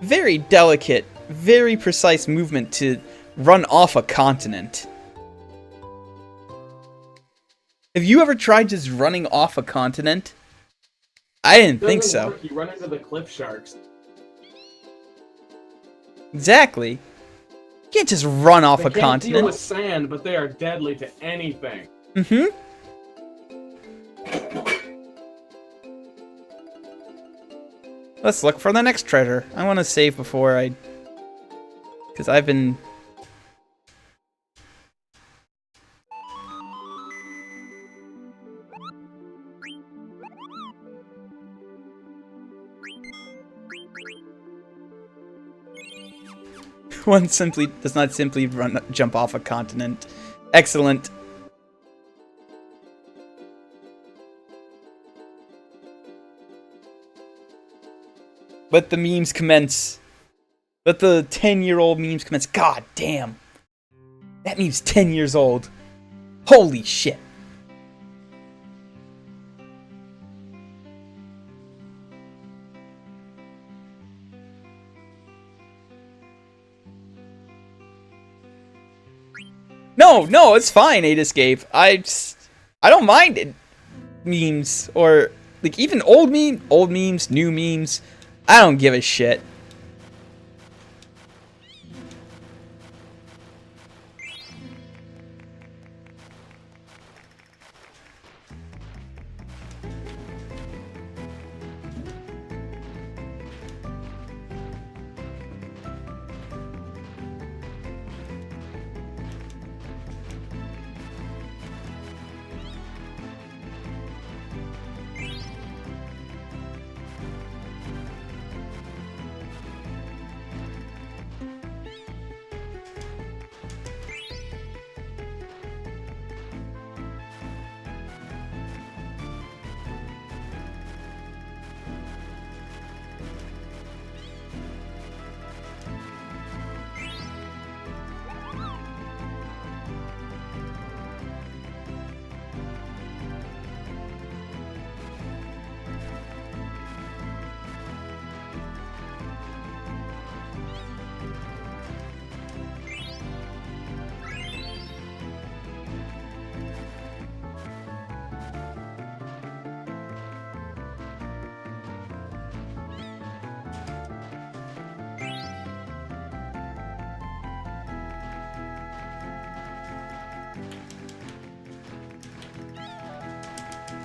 very delicate, very precise movement to run off a continent. Have you ever tried just running off a continent? I didn't think so. You run into the cliff sharks. Exactly. You can't just run off a They can't continent. deal with sand, but they are deadly to anything. Mm-hmm. Let's look for the next treasure. I want to save before I... Because I've been... One simply does not simply jump off a continent. Excellent. Let the memes commence. Let the 10-year-old memes commence. God damn. That meme's 10 years old. Holy shit. No, it's fine, 8 Escape. I don't mind it. Memes or like even old memes, new memes. I don't give a shit.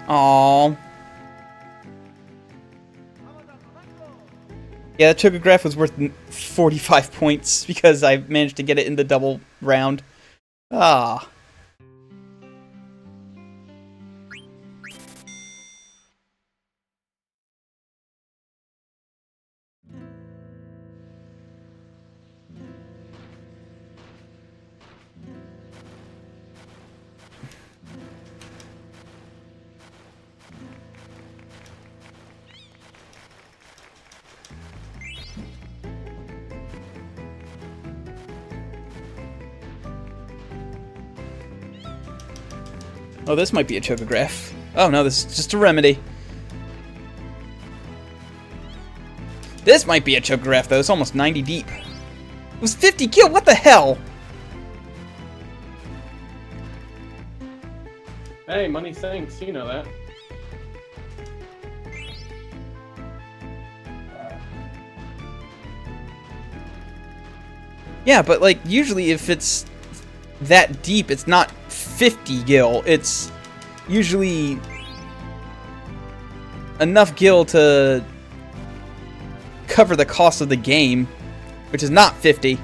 Aww. Yeah, that chocograph was worth 45 points because I managed to get it in the double round. Ah. Oh, this might be a chocograph. Oh no, this is just a remedy. This might be a chocograph though, it's almost 90 deep. It was 50 kill, what the hell? Hey, money sinks, you know that. Yeah, but like, usually if it's that deep, it's not 50 gil, it's usually enough gil to cover the cost of the game, which is not 50.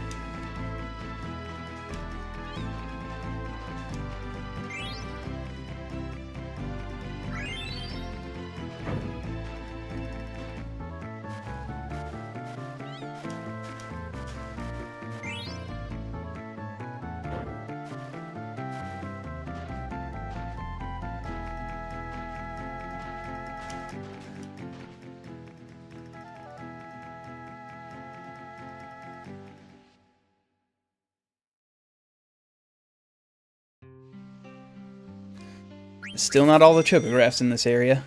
Still not all the chocographs in this area.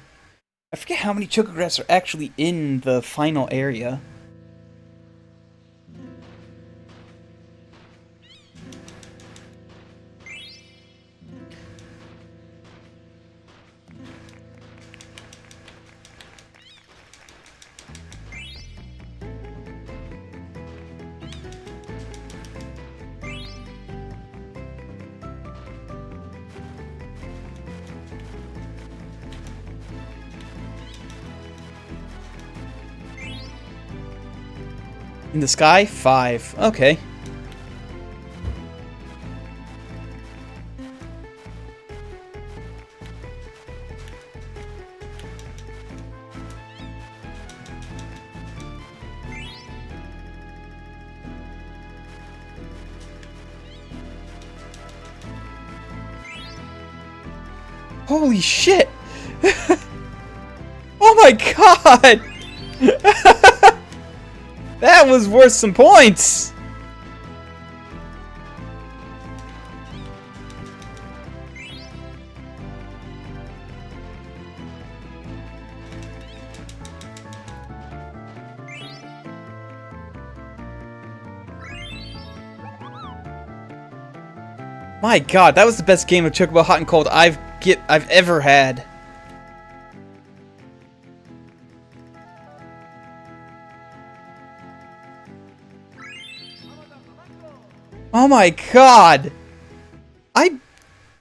I forget how many chocographs are actually in the final area. In the sky? 5. Okay. Holy shit! Oh my god! That was worth some points! My god, that was the best game of Chocobo Hot and Cold I've ever had. Oh my god! That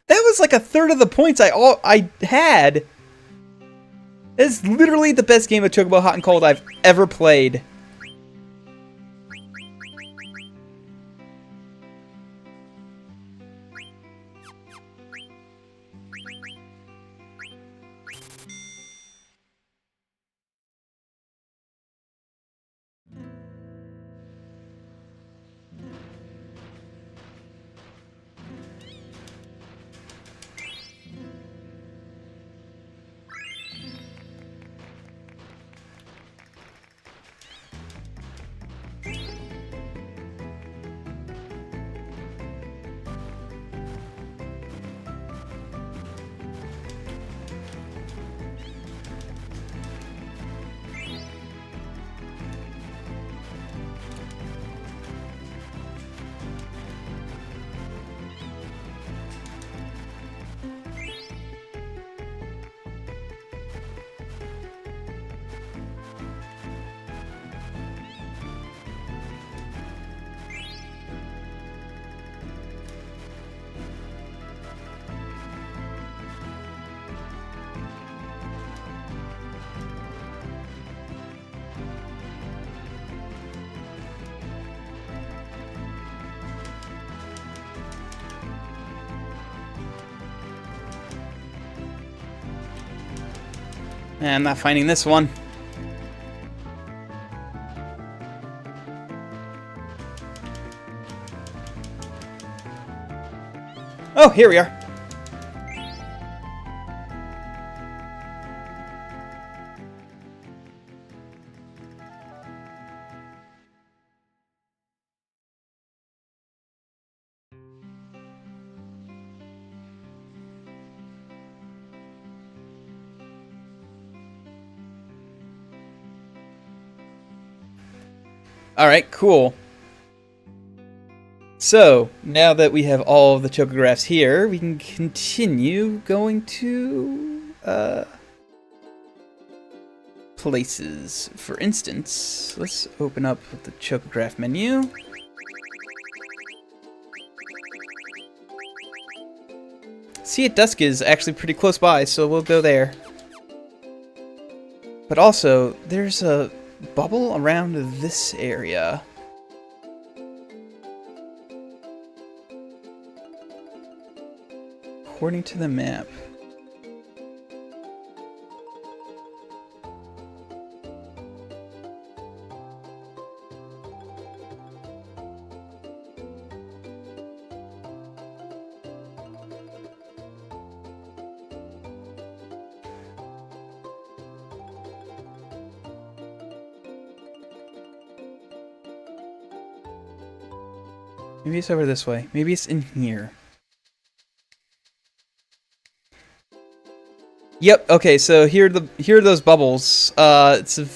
was like a third of the points I had. It's literally the best game of Chocobo Hot and Cold I've ever played. I'm not finding this one. Oh, here we are. Alright, cool. So, now that we have all of the chocographs here, we can continue going to, places. For instance, let's open up the chocograph menu. Sea at Dusk is actually pretty close by, so we'll go there. But also, there's a bubble around this area. According to the map. Maybe it's over this way. Maybe it's in here. Yep, okay, so here are those bubbles. It's a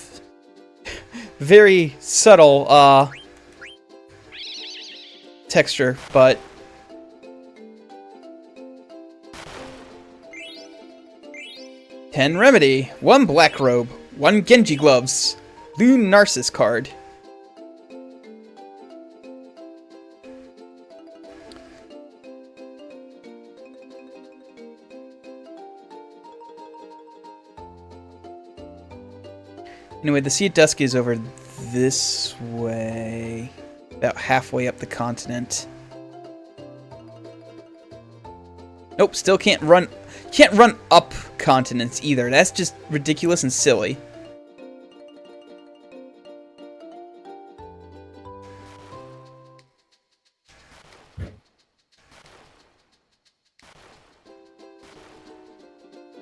very subtle texture, but 10 remedy, 1 black robe, 1 Genji gloves, blue Narcissus card. Anyway, the Sea at Dusk is over this way, about halfway up the continent. Nope, still can't run up continents either. That's just ridiculous and silly.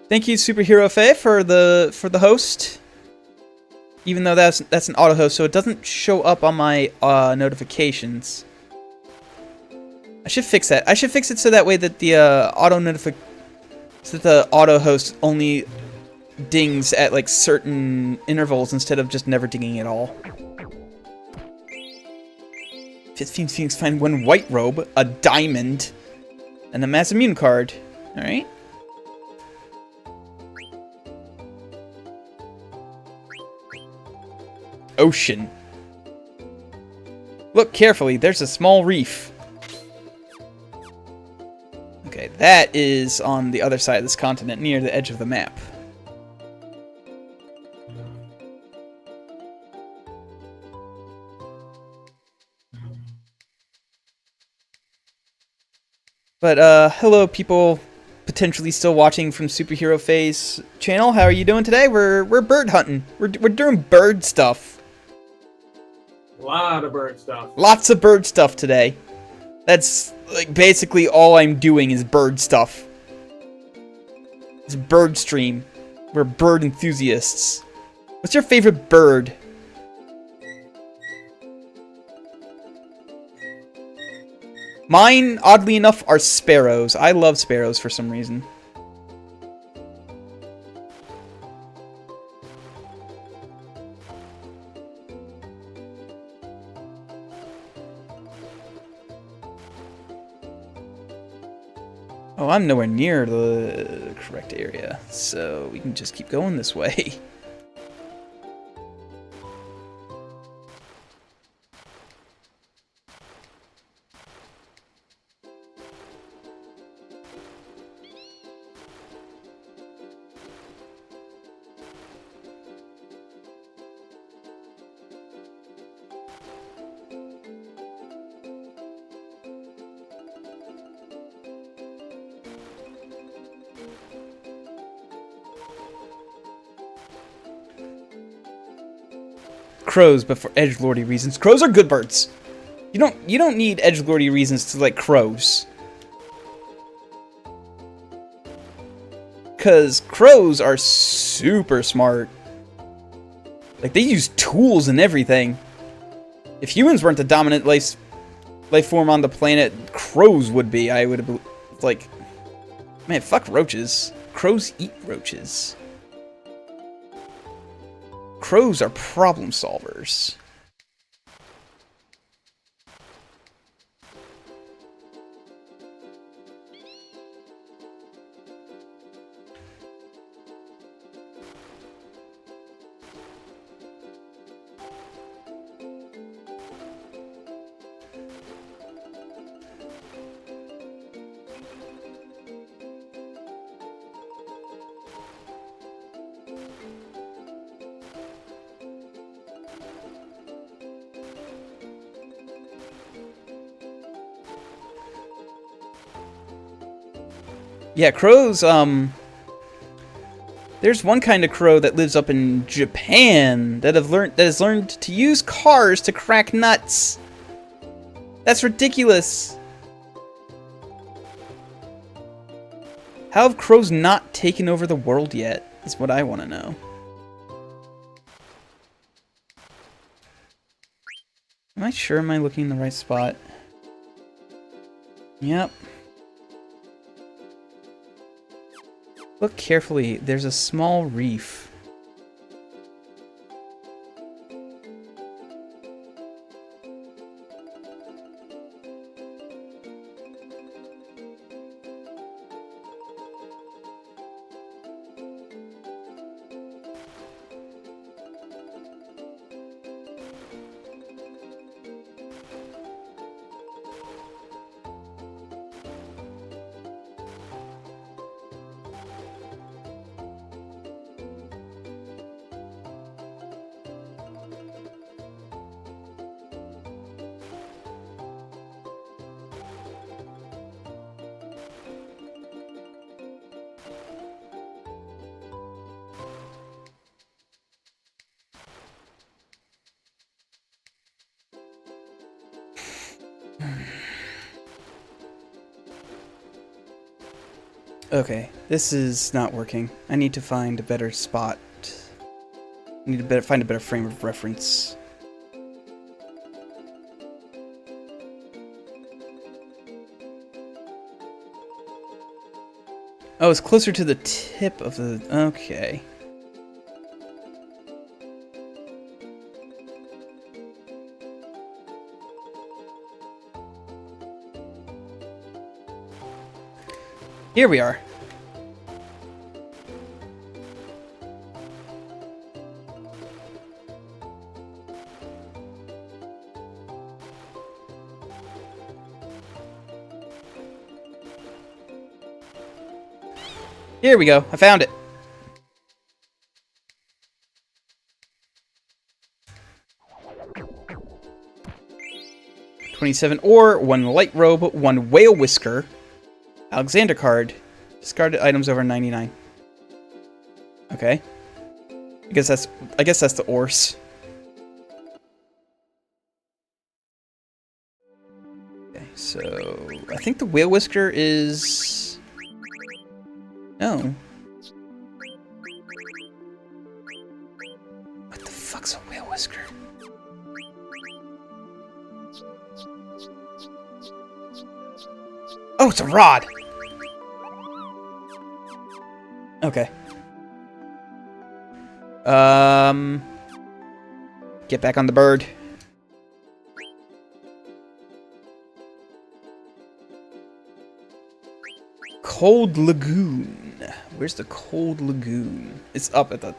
Thank you, Superhero Faye, for the host. Even though that's an auto host, so it doesn't show up on my notifications. I should fix that. I should fix it so that way that the auto host only dings at like certain intervals instead of just never dinging at all. 15 Phoenix find 1 white robe, a diamond, and a mass immune card. All right. Ocean. Look carefully, there's a small reef. Okay, that is on the other side of this continent, near the edge of the map. But, hello people potentially still watching from Superhero Faye's channel. How are you doing today? We're bird hunting. We're doing bird stuff. A lot of bird stuff. Lots of bird stuff today. That's like basically all I'm doing is bird stuff. It's bird stream. We're bird enthusiasts. What's your favorite bird? Mine, oddly enough, are sparrows. I love sparrows for some reason. Oh, I'm nowhere near the correct area, so we can just keep going this way. crows, but for edgelordy reasons. Crows are good birds. You don't need edgelordy reasons to like crows. Cause crows are super smart. Like they use tools and everything. If humans weren't the dominant life form on the planet, crows would be. I would have like, man, fuck roaches. Crows eat roaches. Crows are problem solvers. Yeah, crows, there's one kind of crow that lives up in Japan that has learned to use cars to crack nuts. That's ridiculous. How have crows not taken over the world yet, is what I want to know. Am I sure? Am I looking in the right spot? Yep. Look carefully, there's a small reef. Okay, this is not working. I need to find a better spot. I need to find a better frame of reference. Oh, it's closer to the tip of the... Okay. Here we are. Here we go. I found it. $27 ore, 1 light robe, 1 whale whisker, Alexander card, discarded items over 99. Okay. I guess that's the ores. Okay, so I think the whale whisker is... No. What the fuck's a whale whisker? Oh, it's a rod! Okay. Get back on the bird. Cold Lagoon. Where's the Cold Lagoon? It's up at the...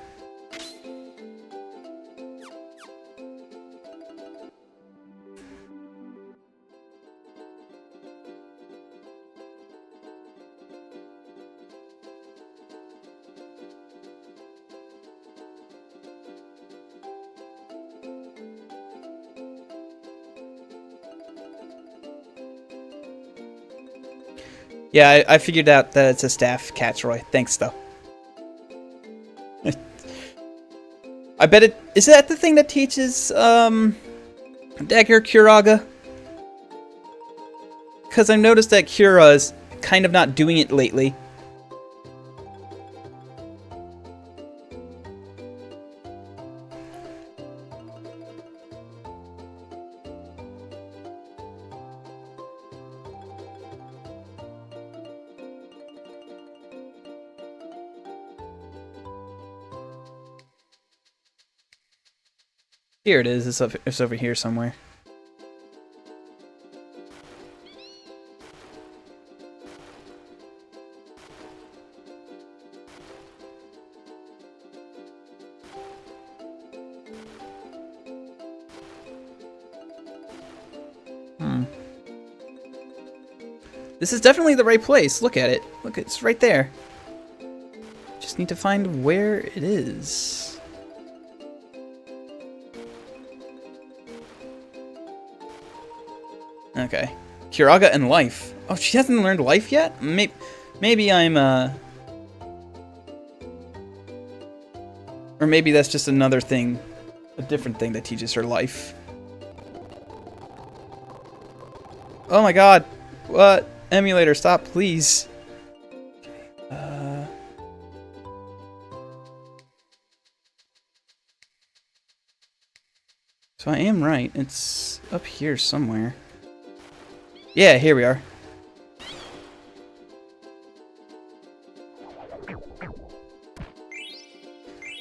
Yeah, I figured out that it's a staff catch, Roy. Thanks, though. I bet it... Is that the thing that teaches, Dagger Kuraga? Because I've noticed that Kura is kind of not doing it lately. Here it is. It's over here somewhere. This is definitely the right place. Look at it. Look, it's right there. Just need to find where it is. Okay. Kuraga and life. Oh, she hasn't learned life yet? Maybe I'm, or maybe that's just another thing. A different thing that teaches her life. Oh my god. What? Emulator, stop, please. So I am right. It's up here somewhere. Yeah, here we are.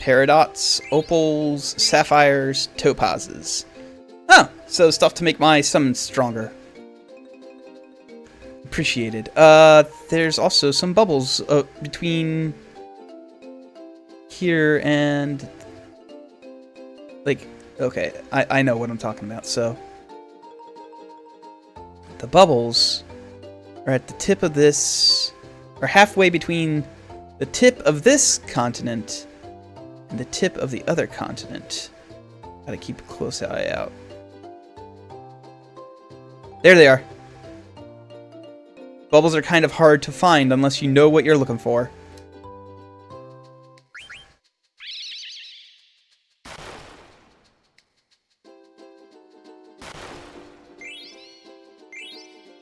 Peridots, opals, sapphires, topazes. Oh, so stuff to make my summons stronger. Appreciated. There's also some bubbles between here and... Like, okay, I know what I'm talking about, so... The bubbles are at the tip of this... Or halfway between the tip of this continent and the tip of the other continent. Gotta keep a close eye out. There they are. Bubbles are kind of hard to find unless you know what you're looking for.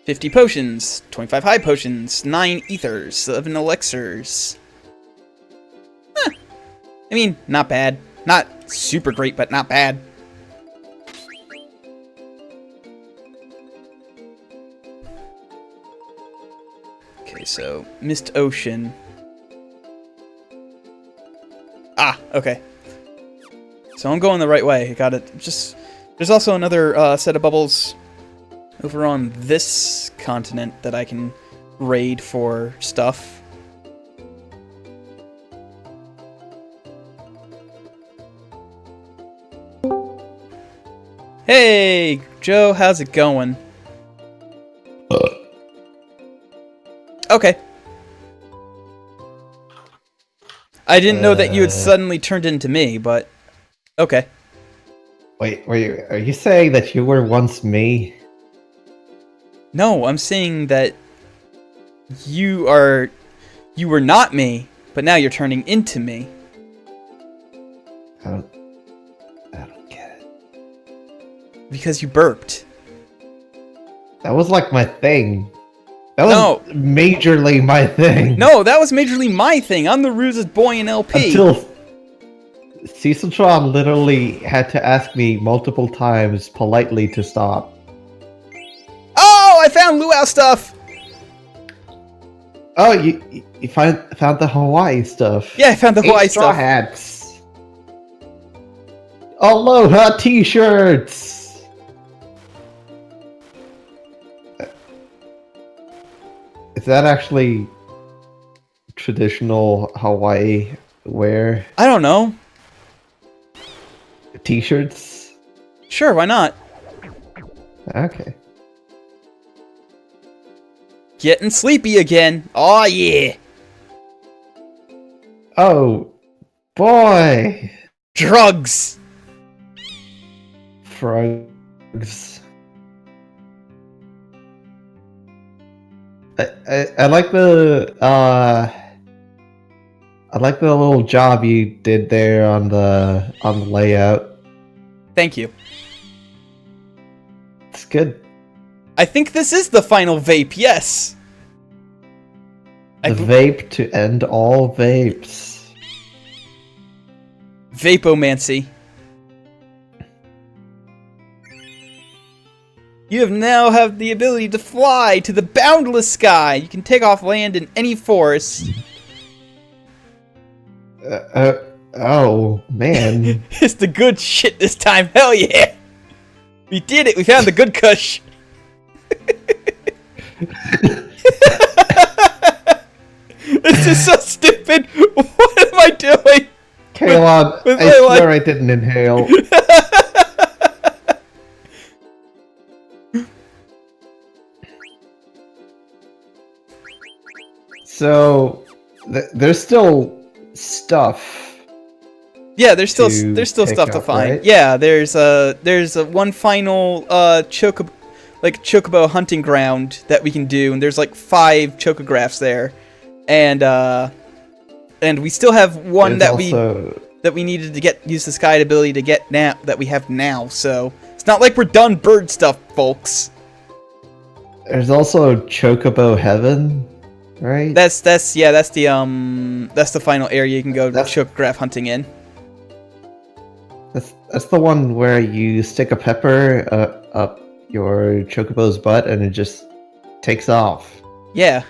$50 potions, 25 high potions, 9 ethers, 7 elixirs. Huh. I mean, not bad. Not super great, but not bad. Okay, so Mist Ocean. Ah, okay. So I'm going the right way. I got it. Just there's also another set of bubbles over on this continent that I can raid for stuff. Hey, Joe, how's it going? Okay. I didn't know that you had suddenly turned into me, but okay. Wait, are you saying that you were once me? No, I'm saying that you were not me, but now you're turning into me. I don't get it. Because you burped. That was like my thing. That was No. majorly my thing. No, that was majorly my thing. I'm the rudest boy in LP. Until Ceciltron literally had to ask me multiple times politely to stop. Oh, I found luau stuff. Oh, you found the Hawaii stuff. Yeah, I found the Hawaii 8 straw stuff. hats. Aloha t-shirts. Is that actually traditional Hawaii wear? I don't know. T-shirts? Sure, why not? Okay. Getting sleepy again. Aw, yeah. Oh, boy. Drugs. Frogs. I like the I like the little job you did there on the layout. Thank you. It's good. I think this is the final vape, yes! The vape to end all vapes. Vapomancy. You now have the ability to fly to the boundless sky. You can take off land in any forest. Oh, man. It's the good shit this time. Hell yeah! We did it. We found the good kush. This is so stupid. What am I doing? Kalon, I swear I didn't inhale. So, there's still stuff. Yeah, there's still stuff to find. Right? Yeah, there's one final chocobo hunting ground that we can do, and there's like 5 chocographs there, and we still have one that we needed to use the sky ability to get now that we have now. So it's not like we're done bird stuff, folks. There's also Chocobo Heaven, right? That's the final area you can go chocograph hunting in. That's the one where you stick a pepper up your chocobo's butt and it just takes off. Yeah.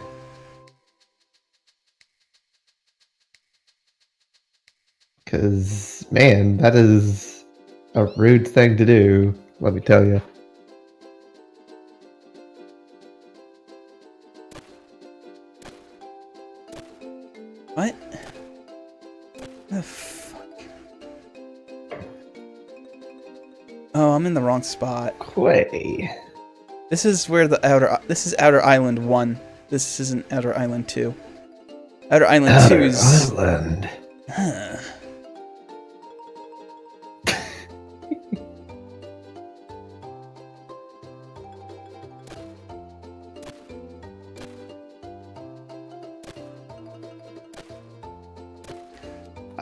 Because, man, that is a rude thing to do, let me tell you. What? The fuck? Oh, I'm in the wrong spot. Kweh. This is where this is Outer Island 1. This isn't Outer Island 2. Outer Island 2 is... Island. Huh.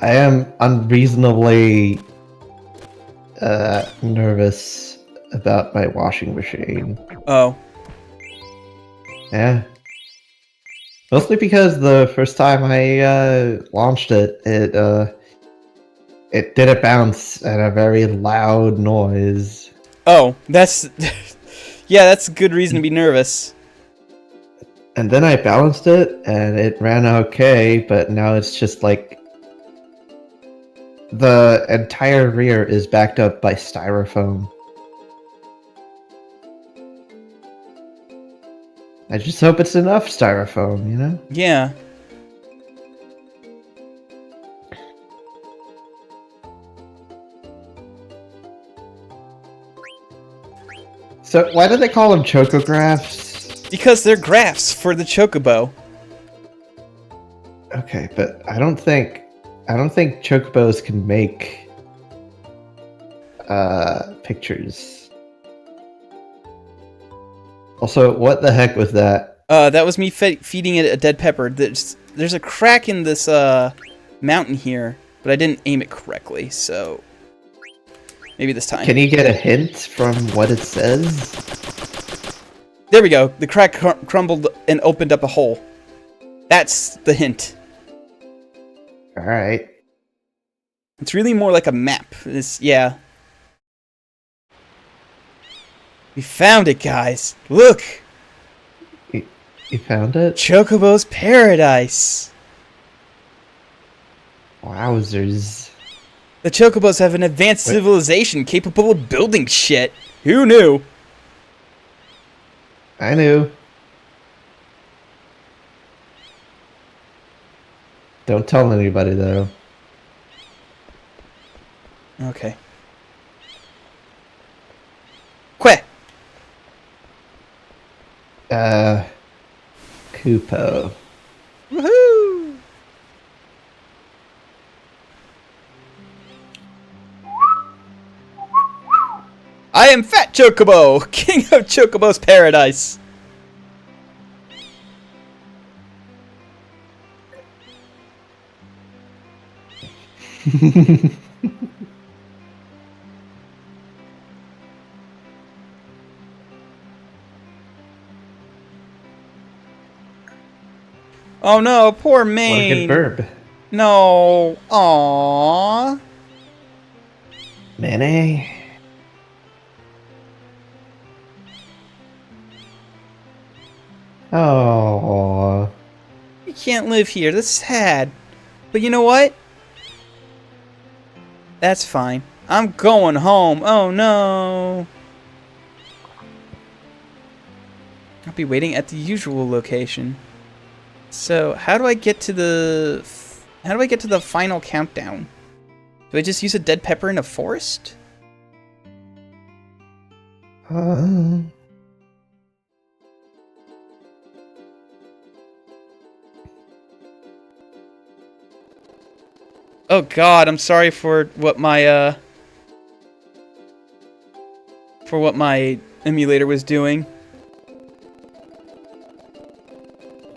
I am unreasonably nervous about my washing machine. Oh. Yeah. Mostly because the first time I launched it, it did a bounce and a very loud noise. Oh, that's... yeah, that's a good reason to be nervous. And then I balanced it, and it ran okay, but now it's just like... the entire rear is backed up by styrofoam. I just hope it's enough styrofoam, you know? Yeah. So why do they call them chocographs? Because they're graphs for the chocobo. Okay, but I don't think chocobos can make pictures. Also, what the heck was that? That was me feeding it a dead pepper. There's a crack in this mountain here, but I didn't aim it correctly, so maybe this time. Can you get a hint from what it says? There we go. The crack crumbled and opened up a hole. That's the hint. Alright. It's really more like a map. Yeah. We found it, guys. Look! You found it? Chocobo's Paradise! Wowzers. The Chocobos have an advanced civilization capable of building shit. Who knew? I knew. Don't tell anybody, though. Okay. Kweh! Kupo. Woohoo! I am Fat Chocobo, king of Chocobo's Paradise. Oh no, poor What a good Maine. verb. No. Aww. Manny. Oh. You can't live here. That's sad. But you know what? That's fine. I'm going home. Oh no. I'll be waiting at the usual location. So, how do I get to the final countdown? Do I just use a dead pepper in a forest? Oh god, I'm sorry for what my emulator was doing.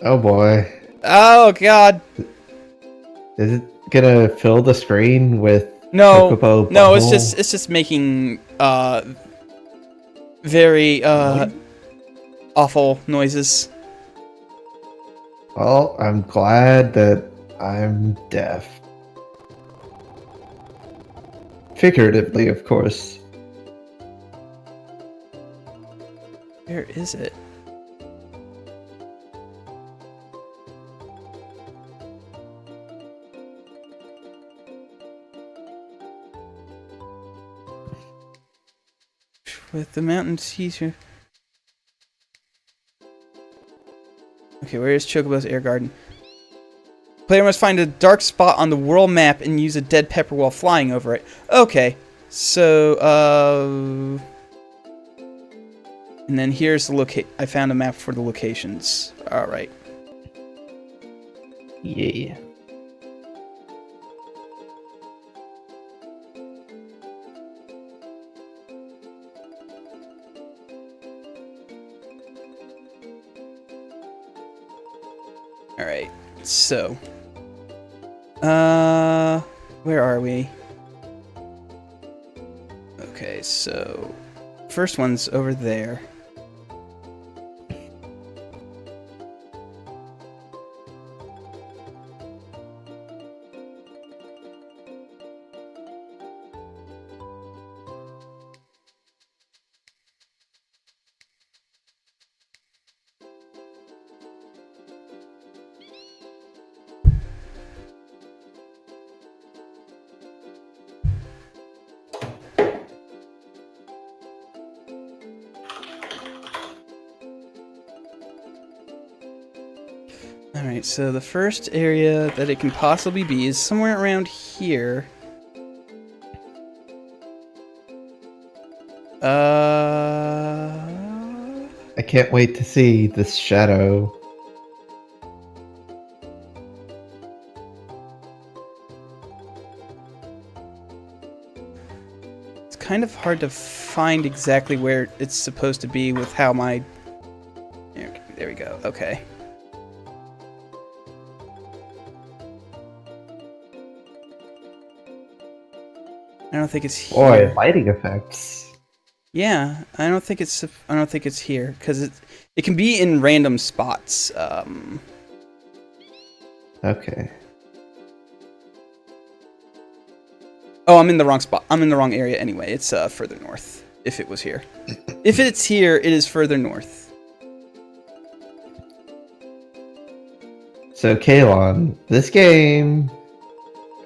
Oh boy. Oh god. Is it gonna fill the screen with No. Chocobo No, it's butthole? just making very awful noises. Well, I'm glad that I'm deaf. Figuratively, of course. Where is it? With the mountain teacher. Okay, where is Chocobo's air garden? Player must find a dark spot on the world map and use a dead pepper while flying over it. Okay, so and then here's the I found a map for the locations. All right. Yeah. All right. So, where are we? Okay, so first one's over there. Alright, so the first area that it can possibly be is somewhere around here. I can't wait to see this shadow. It's kind of hard to find exactly where it's supposed to be with how my... There we go, okay. I don't think it's here. Boy, lighting effects. Yeah, I don't think it's here because it can be in random spots. Okay. Oh, I'm in the wrong spot. I'm in the wrong area anyway. It's further north. If it was here, if it's here, it is further north. So, Kalon, this game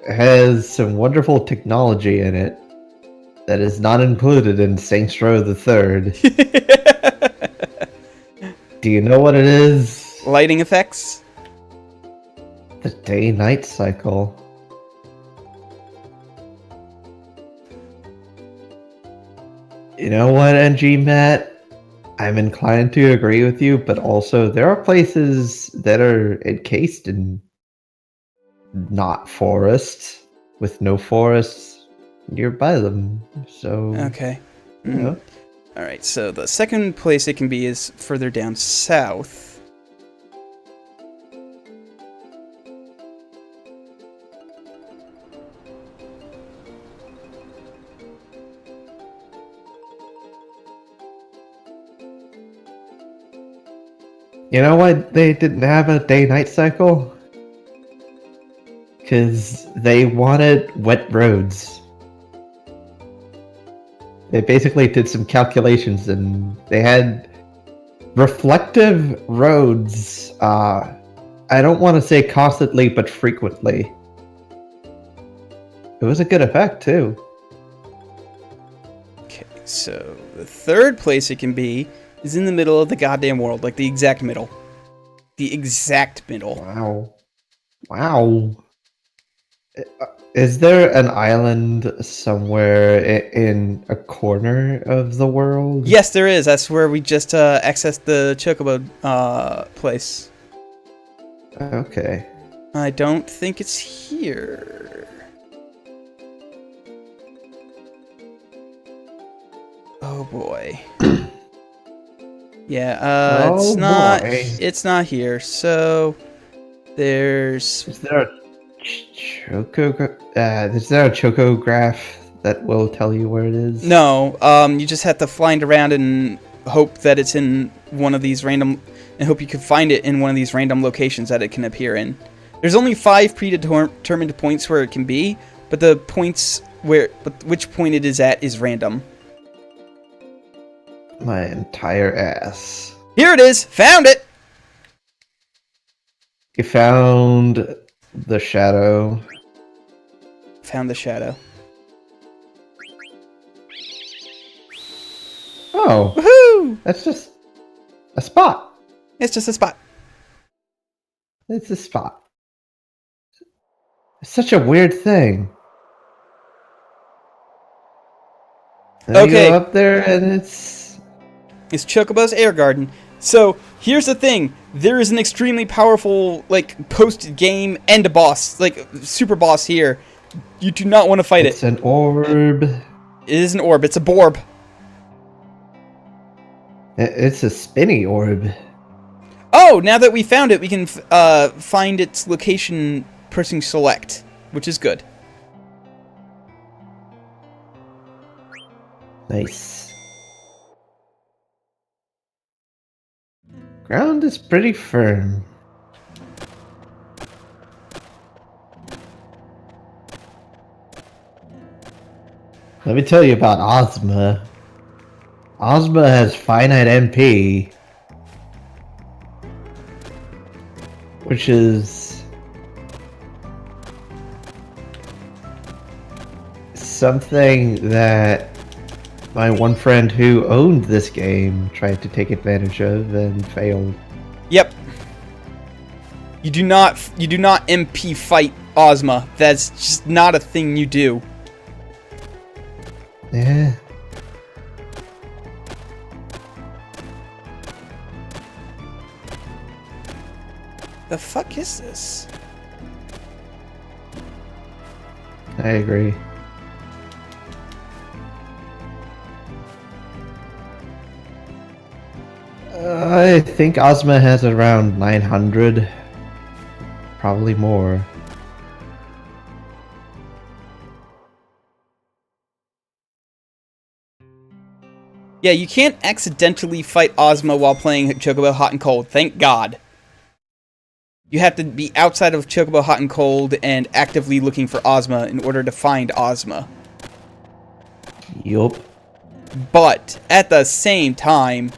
has some wonderful technology in it that is not included in Saints Row the Third. Do you know what it is? Lighting effects. The day-night cycle. You know what, NG Matt? I'm inclined to agree with you, but also there are places that are encased in not forests, with no forests nearby them. So Okay. you know. All right. So the second place it can be is further down south. You know why they didn't have a day-night cycle? Because they wanted wet roads. They basically did some calculations and they had reflective roads. I don't want to say constantly, but frequently. It was a good effect, too. Okay, so the third place it can be is in the middle of the goddamn world, like the exact middle. The exact middle. Wow. Wow. Is there an island somewhere in a corner of the world? Yes, there is. That's where we just accessed the Chocobo place. Okay. I don't think it's here. Oh boy. Yeah, Oh, boy. boy. It's not here. So there's Is there a chocograph that will tell you where it is? no. You just have to find around and hope that it's in one of these random, and hope you can find it in one of these random locations that it can appear in. There's only 5 predetermined points where it can be, but the points which point it is at is random. My entire ass. Here it is. Found it. You found the shadow. Found the shadow. Oh, Woohoo! that's just a spot. It's just a spot. It's a spot. It's such a weird thing. Then Okay. you go up there and it's It's Chocobo's Air Garden. So, here's the thing. There is an extremely powerful, like, post-game end boss, like, super boss here. You do not want to fight it's it. an orb. It is an orb. It's a borb. It's a spinny orb. Oh, now that we found it, we can find its location pressing select, which is good. Nice. Ground is pretty firm. Let me tell you about Ozma. Ozma has finite MP, which is something that my one friend who owned this game tried to take advantage of and failed. Yep. You do not MP fight Ozma. That's just not a thing you do. Yeah. The fuck is this? I agree. I think Ozma has around 900. Probably more. Yeah, you can't accidentally fight Ozma while playing Chocobo Hot and Cold. Thank God. You have to be outside of Chocobo Hot and Cold and actively looking for Ozma in order to find Ozma. Yup. But at the same time,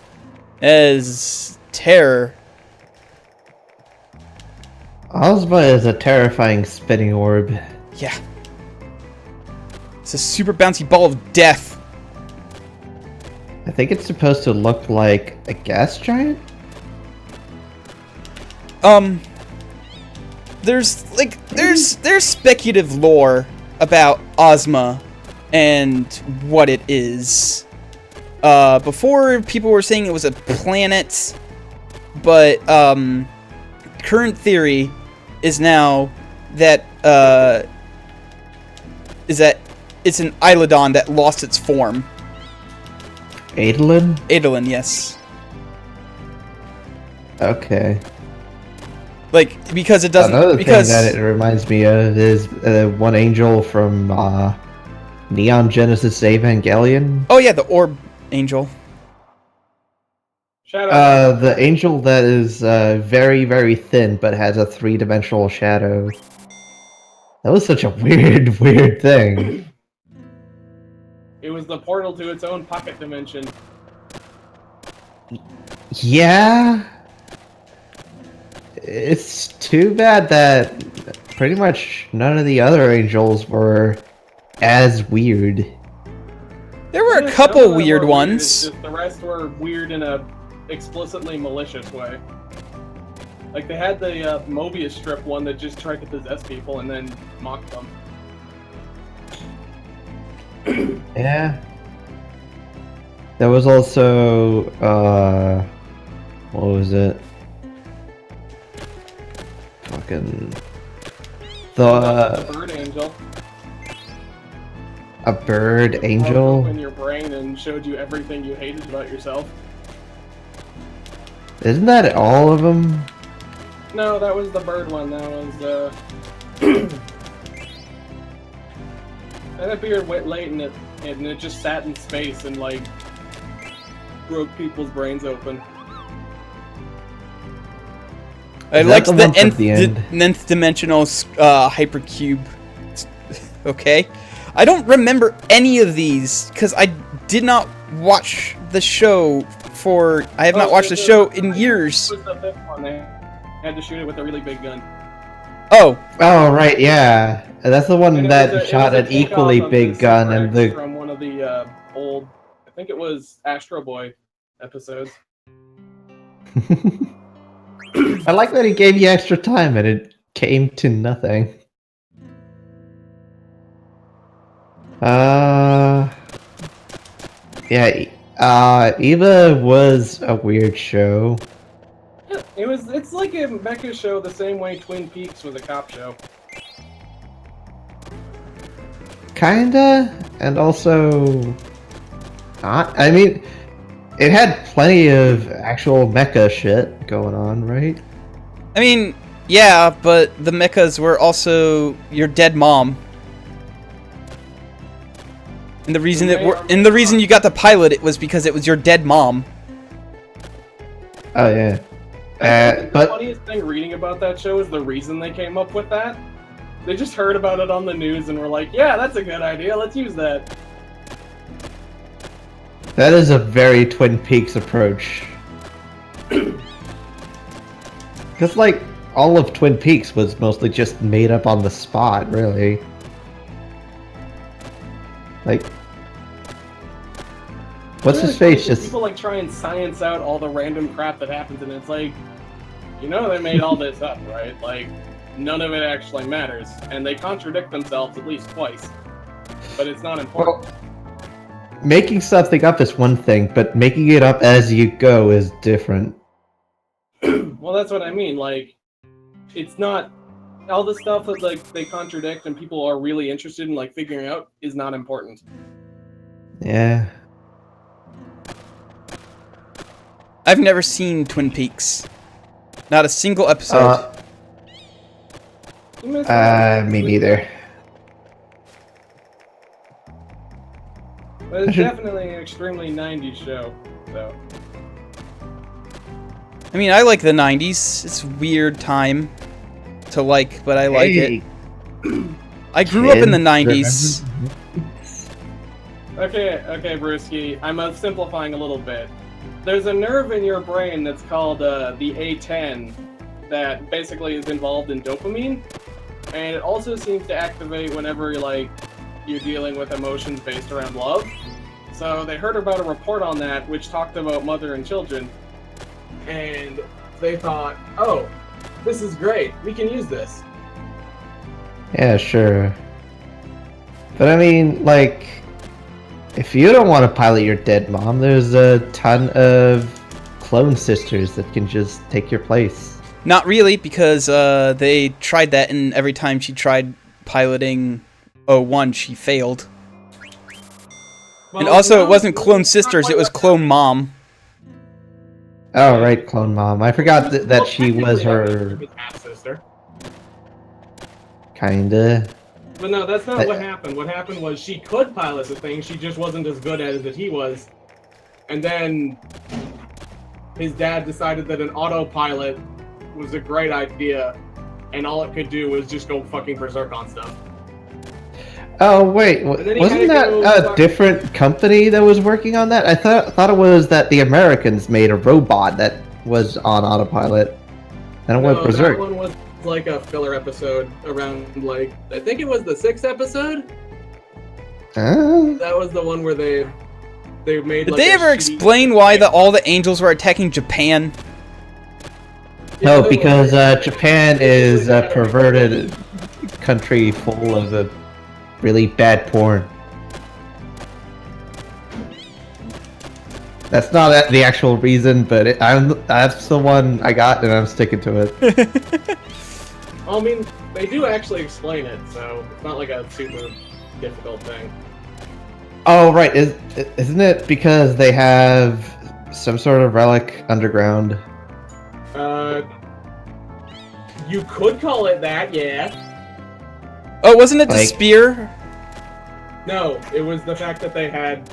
as terror. Ozma is a terrifying spinning orb. Yeah. It's a super bouncy ball of death. I think it's supposed to look like a gas giant? There's speculative lore about Ozma and what it is. Before people were saying it was a planet, but current theory is now that it's an Eidolon that lost its form. Eidolon? Eidolon, yes. Okay. Like, because it doesn't... Another because thing that it reminds me of is one angel from Neon Genesis Evangelion. Oh yeah, the orb angel. Shadow. The angel that is very, very thin but has a 3-dimensional shadow. That was such a weird, weird thing. It was the portal to its own pocket dimension. Yeah. It's too bad that pretty much none of the other angels were as weird. There were a Some couple of them weird were ones. It's just the rest were weird in a explicitly malicious way. Like they had the Mobius strip one that just tried to possess people and then mocked them. Yeah. There was also what was it? Fucking The bird angel. a bird Broke angel. open your brain and showed you everything you hated about yourself. Isn't that all of them? No, that was the bird one. That was that appeared late and it just sat in space and like broke people's brains open. I Is that liked the the one from the end? nth dimensional hypercube. Okay. I don't remember any of these because I did not watch the show I have not watched the show in years. This was the fifth one. They had to shoot it with a really big gun. Oh, Oh right, yeah. That's the one And it that was a- shot it was an a takeoff equally of big the gun and Rex the from one of the old, I think it was Astro Boy episodes. I like that he gave you extra time and it came to nothing. Yeah, Eva was a weird show. Yeah, it's like a mecha show the same way Twin Peaks was a cop show. Kinda, and also not. I mean, it had plenty of actual mecha shit going on, right? I mean, yeah, but the mechas were also your dead mom. And the reason the reason you got to pilot it was because it was your dead mom. Oh yeah. The But funniest thing reading about that show is the reason they came up with that. They just heard about it on the news and were like, yeah, that's a good idea, let's use that. that is a very Twin Peaks approach. Because, like, all of Twin Peaks was mostly just made up on the spot, really. Like, what's It's his really face funny 'cause just... people like try and science out all the random crap that happens, and it's like, you know, they made all this up, right? Like, none of it actually matters, and they contradict themselves at least twice. But it's not important. Well, making something up is one thing, but making it up as you go is different. Well, that's what I mean. Like, it's not all the stuff that like they contradict and people are really interested in like figuring out is not important. Yeah. I've never seen Twin Peaks. Not a single episode. You missed out. Me neither. But it's definitely an extremely 90s show, so. I mean, I like the 90s. It's a weird time to like, but I like it. I grew up in the 90s. Okay, Brewski, I'm simplifying a little bit. There's a nerve in your brain that's called the A10 that basically is involved in dopamine, and it also seems to activate whenever you're dealing with emotions based around love. So they heard about a report on that which talked about mother and children, and they thought, oh, this is great, we can use this. Yeah, sure. But I mean, like, if you don't want to pilot your dead mom, there's a ton of clone sisters that can just take your place. Not really, because they tried that, and every time she tried piloting 01, she failed. And also, it wasn't Clone Sisters, it was Clone Mom. Oh, right, clone mom. I forgot that she was her... half-sister. Kinda. But no, that's not what happened. What happened was she could pilot the thing, she just wasn't as good at it as he was. And then his dad decided that an autopilot was a great idea, and all it could do was just go fucking berserk on stuff. Oh wait, wasn't that a different company that was working on that? I thought it was that the Americans made a robot that was on autopilot, and it went berserk. That one was like a filler episode around, like, I think it was the 6th episode. That was the one where they made. Did they ever explain why all the angels were attacking Japan? No, because Japan is a perverted country full of really bad porn. That's not the actual reason, but that's the one I got, and I'm sticking to it. I mean, they do actually explain it, so it's not like a super difficult thing. Oh, right. Isn't it because they have some sort of relic underground? You could call it that, yeah. Oh, wasn't it the spear? No, it was the fact that they had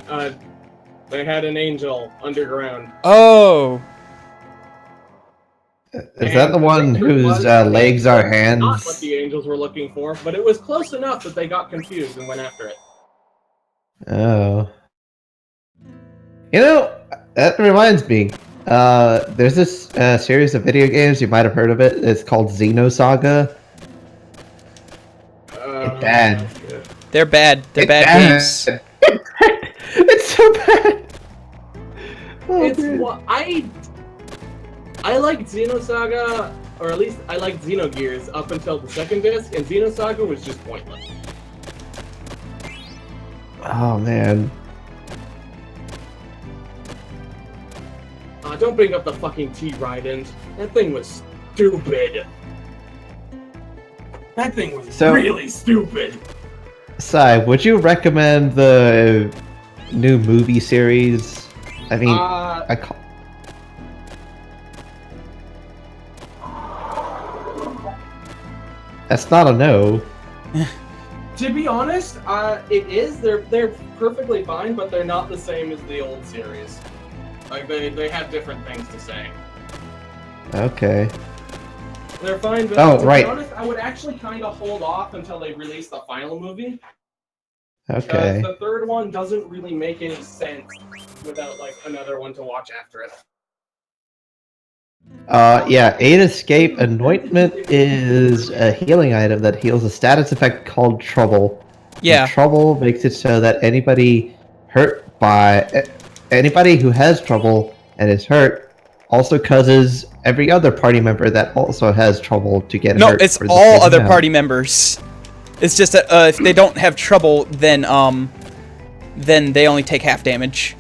an angel underground. Oh. Is that the one whose legs are hands? Not what the angels were looking for, but it was close enough that they got confused and went after it. Oh. You know, that reminds me. There's this series of video games, you might have heard of it. It's called Xenosaga. It's bad. They're bad. They're bad games. It's so bad. Oh, I like Xenosaga, or at least I like Xenogears up until the 2nd disc, and Xenosaga was just pointless. Oh man. Don't bring up the fucking T-Raidens. That thing was stupid. That thing was really stupid. Sai, would you recommend the new movie series? I mean, that's not a no. To be honest, it is. They're perfectly fine, but they're not the same as the old series. Like, they have different things to say. Okay. They're fine, but to be honest, I would actually kind of hold off until they release the final movie. Okay. Because the 3rd one doesn't really make any sense without, like, another one to watch after it. Yeah, Aid Escape Anointment is a healing item that heals a status effect called Trouble. Yeah. And trouble makes it so that anybody who has trouble and is hurt also causes every other party member that also has trouble to get hurt. No, it's all other party members. It's just that if they don't have trouble, then they only take half damage.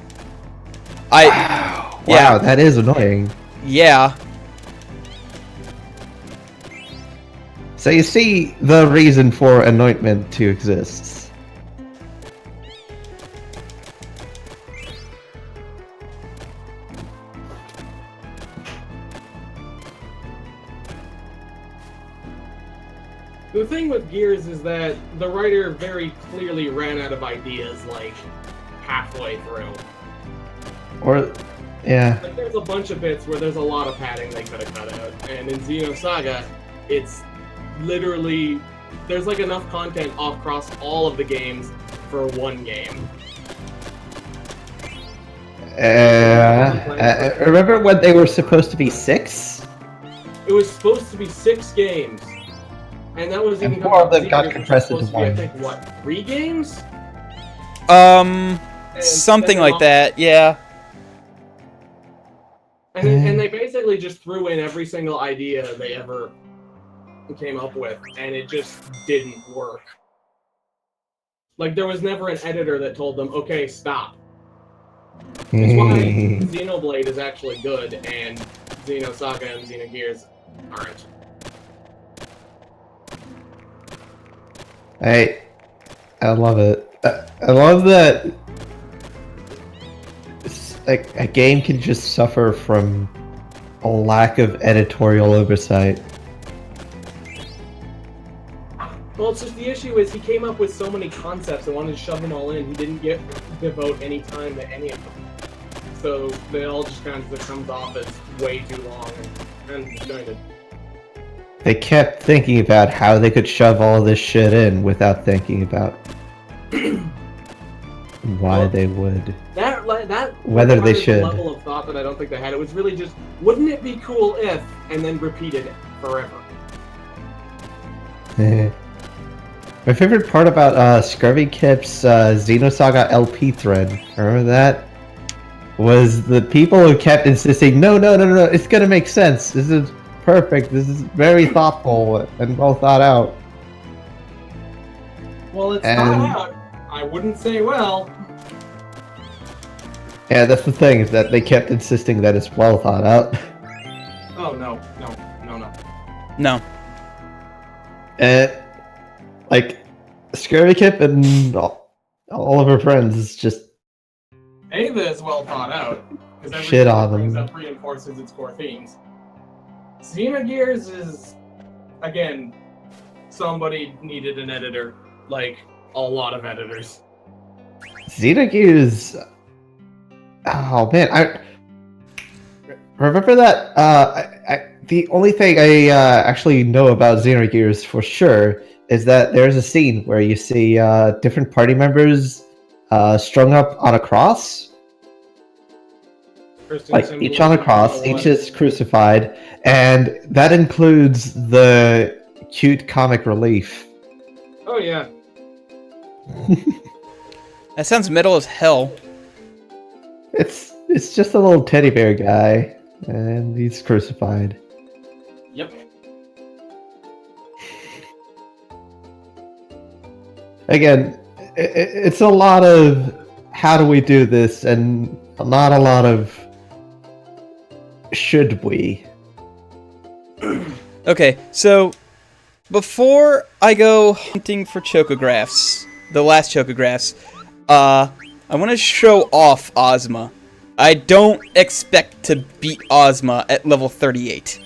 Wow, that is annoying. Yeah. So you see the reason for anointment to exist. The thing with Gears is that the writer very clearly ran out of ideas, like, halfway through. Or, yeah. Like, there's a bunch of bits where there's a lot of padding they could have cut out, and in Xenosaga, it's literally... There's, like, enough content across all of the games for one game. Remember when they were supposed to be 6? It was supposed to be 6 games. And that was even 4 of them got compressed into 1. I think, what, 3 games? Something like that, yeah. And they basically just threw in every single idea they ever came up with, and it just didn't work. Like, there was never an editor that told them, okay, stop. That's why Xenoblade is actually good, and Xenosaga and Xenogears aren't. I love it. I love that a game can just suffer from a lack of editorial oversight. Well, it's just the issue is he came up with so many concepts and wanted to shove them all in. He didn't devote any time to any of them. so they all just kind of comes off as way too long and disjointed. They kept thinking about how they could shove all this shit in without thinking about why they would. Whether they should. The level of thought that I don't think they had. It was really just, wouldn't it be cool if, and then repeated it forever. My favorite part about Scurvy Kip's Xenosaga LP thread, remember that? Was the people who kept insisting, no, it's gonna make sense. This is perfect. This is very thoughtful and well thought out. Well, it's thought out. I wouldn't say well. Yeah, that's the thing, is that they kept insisting that it's well thought out. Oh, no. No. And, like, Scurvy Kip and all of her friends is just Ava is well thought out, because shit everything on it brings them. up reinforces its core themes. Xenogears is, again, somebody needed an editor, like a lot of editors. Xenogears. Oh man, I remember that. The only thing I actually know about Xenogears for sure is that there's a scene where you see different party members strung up on a cross. Like each on a cross, each is crucified, and that includes the cute comic relief. Oh yeah. That sounds metal as hell. It's just a little teddy bear guy, and he's crucified. Yep. Again, it's a lot of how do we do this, and not a lot of should we. Okay, so before I go hunting for chocographs, the last chocographs, I want to show off Ozma. I don't expect to beat Ozma at level 38.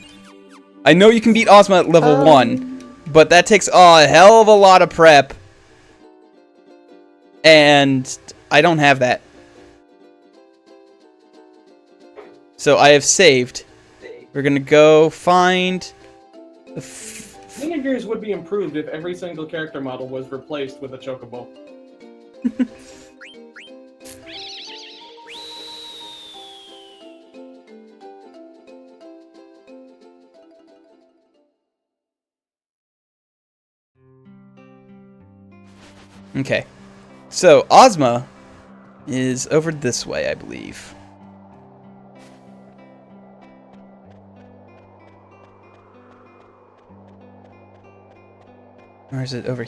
I know you can beat Ozma at level 1, but that takes a hell of a lot of prep. And I don't have that. So I have saved. We're gonna go find the Xenogears would be improved if every single character model was replaced with a chocobo. Okay. So, Ozma is over this way, I believe. Or is it over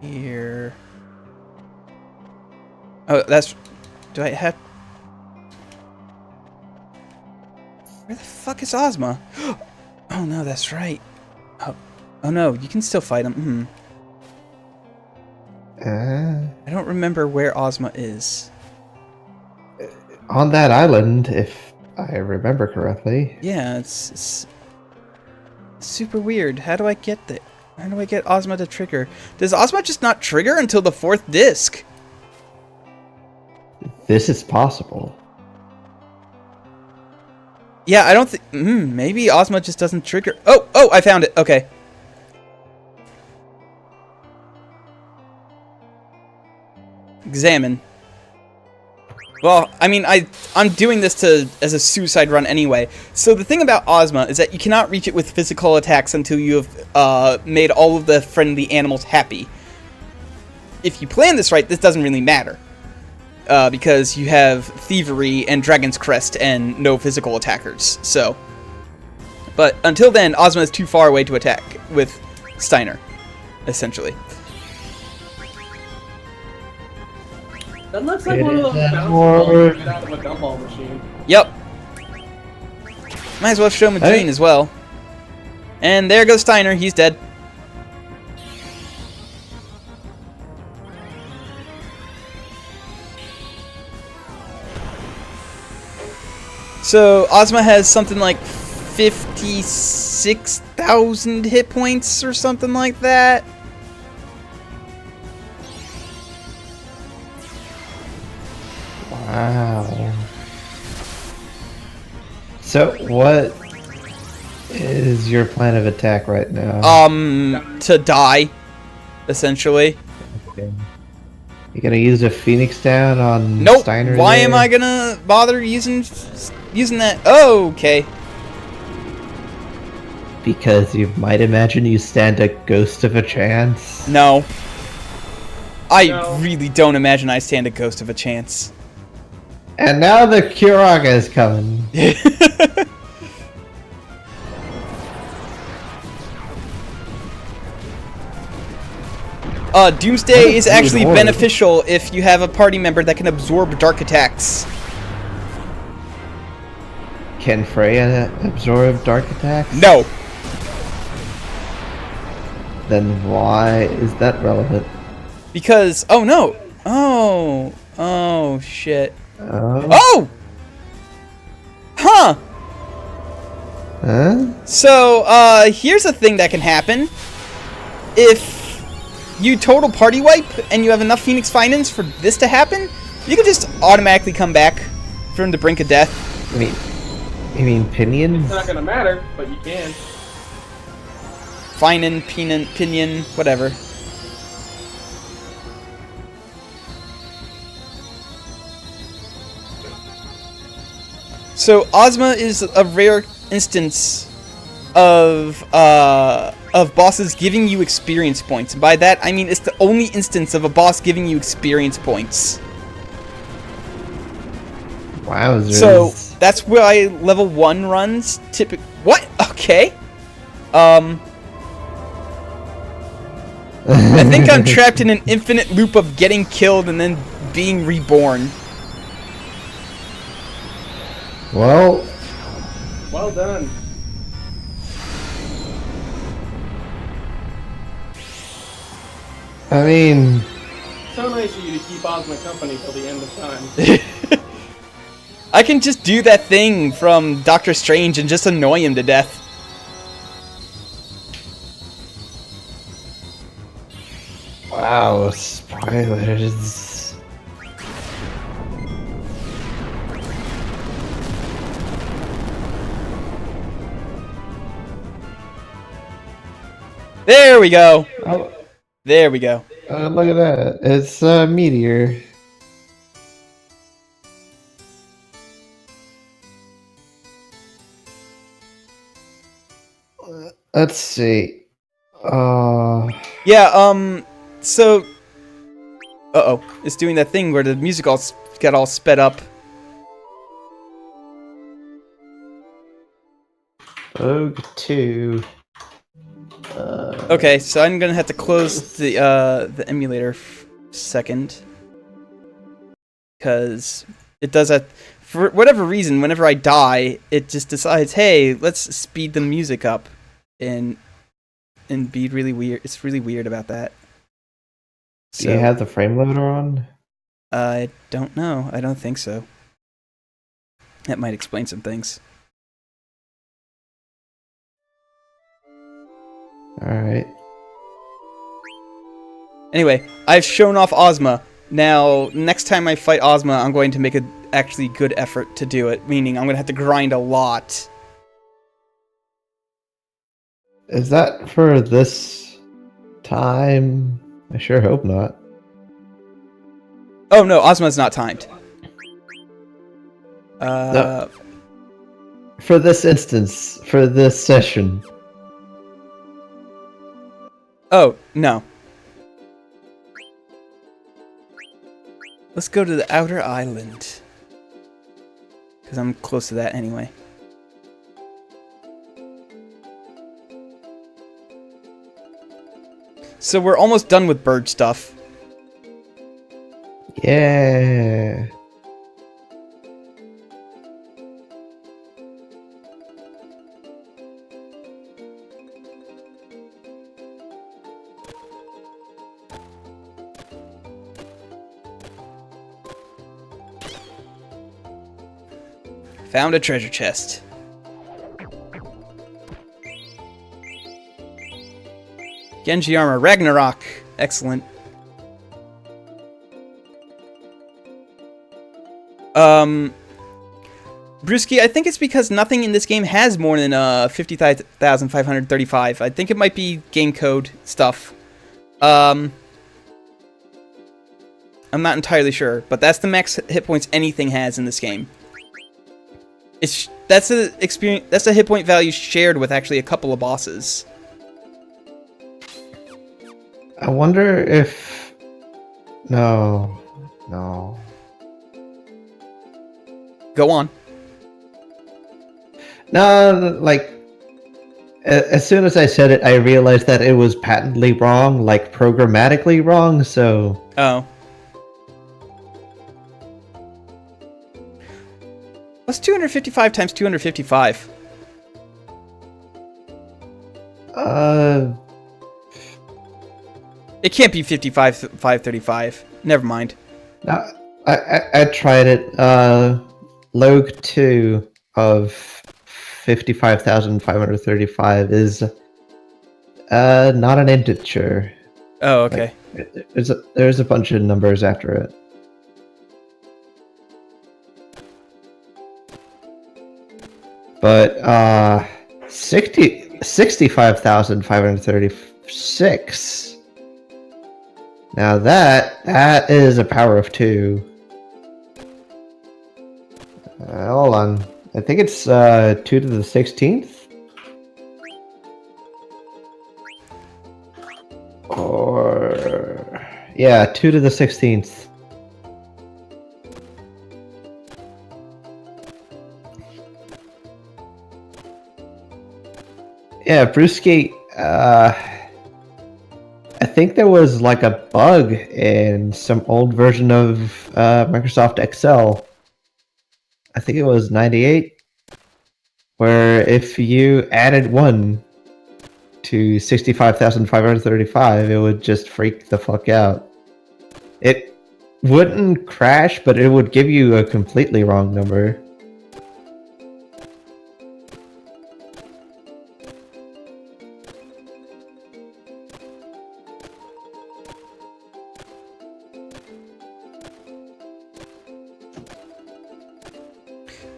here? Oh, that's... Do I have... Where the fuck is Ozma? Oh no, that's right. Oh no, you can still fight him. I don't remember where Ozma is. On that island, if I remember correctly. Yeah, it's super weird. How do I get there? How do I get Ozma to trigger? Does Ozma just not trigger until the 4th disc? This is possible. Yeah, I don't think... maybe Ozma just doesn't trigger... Oh, I found it. Okay. Examine. Well, I mean, I'm doing this as a suicide run anyway. So the thing about Ozma is that you cannot reach it with physical attacks until you have made all of the friendly animals happy. If you plan this right, this doesn't really matter. Because you have Thievery and Dragon's Crest and no physical attackers, so... But until then, Ozma is too far away to attack with Steiner, essentially. That looks like one of those bounce balls you get out of a gumball machine. Yep. Might as well show him a Jane as well. And there goes Steiner, he's dead. So, Ozma has something like 56,000 hit points or something like that. Wow. So, what is your plan of attack right now? To die, essentially. Okay. You gonna use a Phoenix down on Nope. Steiner Why there? am I gonna bother using that? Oh, okay. Because you might imagine you stand a ghost of a chance. No. I No. really don't imagine I stand a ghost of a chance. And now the Kuraga is coming. Doomsday is What a actually rude horde. beneficial if you have a party member that can absorb dark attacks. Can Freya absorb dark attacks? No. Then why is that relevant? Because, oh no. Oh, shit. Oh. Oh! Huh. Huh? So, here's a thing that can happen. If you total party wipe and you have enough Phoenix Finance for this to happen, you can just automatically come back from the brink of death. You mean pinions? It's not gonna matter, but you can. Pinion, whatever. So Ozma is a rare instance of bosses giving you experience points. And by that I mean it's the only instance of a boss giving you experience points. Wowzers. So that's why level 1 runs typically. What? Okay. I think I'm trapped in an infinite loop of getting killed and then being reborn. Well, Well done. I mean, So nice of you to keep Ozma company till the end of time. I can just do that thing from Doctor Strange and just annoy him to death. wow, spoilers. There we go. Oh, There we go. look at that. It's a meteor. Let's see. Yeah, so... Uh-oh. It's doing that thing where the music all got all sped up. Vogue 2. Okay, so I'm gonna have to close the emulator second. Because it does that... For whatever reason, whenever I die, it just decides, hey, let's speed the music up. And be really weird. It's really weird about that. Do you have the frame limiter on? I don't know. I don't think so. That might explain some things. Alright. Anyway, I've shown off Ozma. Now, next time I fight Ozma, I'm going to make an actually good effort to do it. Meaning, I'm going to have to grind a lot. Is that for this time? I sure hope not. Oh no, Ozma's not timed. No. For this instance, for this session. Oh, no. Let's go to the outer island. Because I'm close to that anyway. So we're almost done with bird stuff. Yeah. Found a treasure chest. Genji armor, Ragnarok. Excellent. Brewski, I think it's because nothing in this game has more than 50,535. I think it might be game code stuff. I'm not entirely sure, but that's the max hit points anything has in this game. That's a hit point value shared with actually a couple of bosses. I wonder if... No. Go on. No, like... As soon as I said it, I realized that it was patently wrong, like programmatically wrong, so... Oh. What's 255 times 255? It can't be 535. Never mind. No, I tried it. Log 2 of 55,535 is not an integer. Oh, okay. Like, there's a bunch of numbers after it. But 65,536. Now that is a power of 2. Hold on. I think it's 2 to the 16th? Or... yeah, 2 to the 16th. Yeah, Brewski, I think there was like a bug in some old version of Microsoft Excel. I think it was 98, where if you added 1 to 65,535, it would just freak the fuck out. It wouldn't crash, but it would give you a completely wrong number.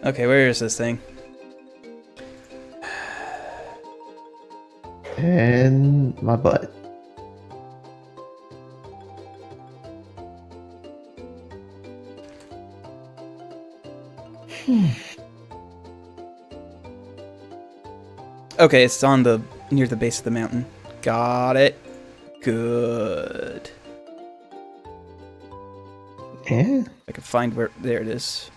Okay, where is this thing? And my butt. Okay, it's on the near the base of the mountain. Got it. Good. Yeah. I can find where. There it is.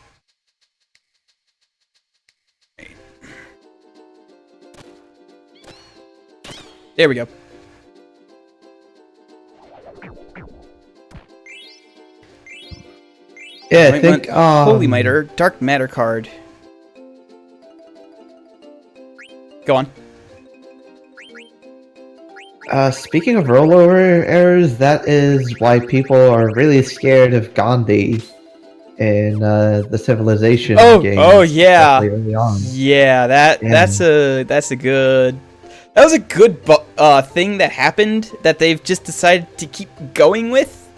There we go. Yeah, I think Holy Miter, Dark Matter card. Go on. Speaking of rollover errors, that is why people are really scared of Gandhi in the Civilization game. Oh yeah, early on. Yeah. That was a good thing that happened that they've just decided to keep going with.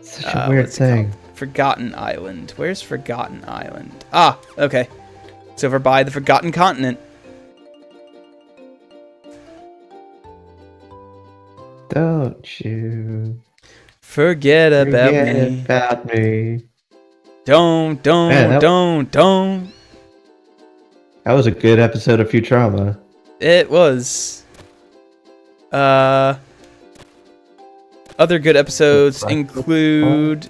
Such a weird thing. Forgotten Island. Where's Forgotten Island? Ah, okay. It's over by the Forgotten Continent. Don't you forget about me. Don't. That was a good episode of Futurama. It was. Other good episodes include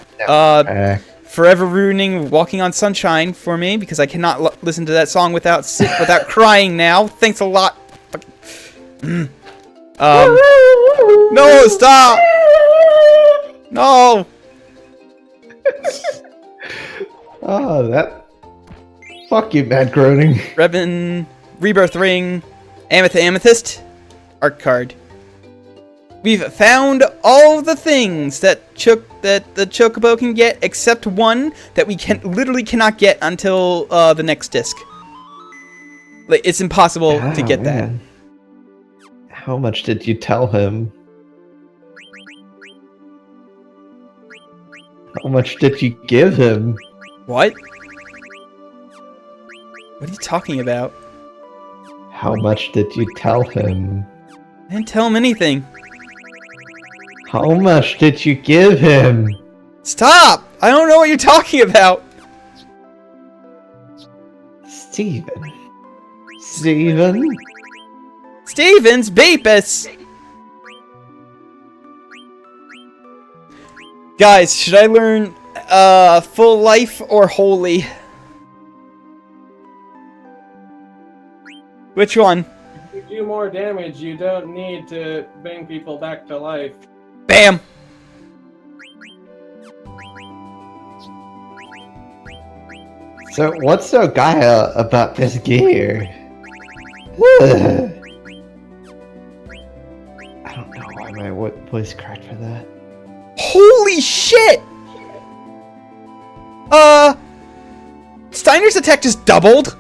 forever ruining Walking on Sunshine for me because I cannot listen to that song without crying now. Thanks a lot. No, stop. No. Oh, that. Fuck you, Mad Groaning. Rebirth Ring, Amethyst, Art Card. We've found all the things that the Chocobo can get, except one that we literally cannot get until the next disc. Like, it's impossible to get that. How much did you tell him? How much did you give him? What? What are you talking about? How much did you tell him? I didn't tell him anything. How much did you give him? Stop! I don't know what you're talking about. Steven. Steven? Stevens Beepus! Guys, should I learn full life or holy? Which one? If you do more damage, you don't need to bring people back to life. Bam! So, what's so Gaia about this gear? I don't know why my voice cracked for that. Holy shit! Steiner's attack just doubled?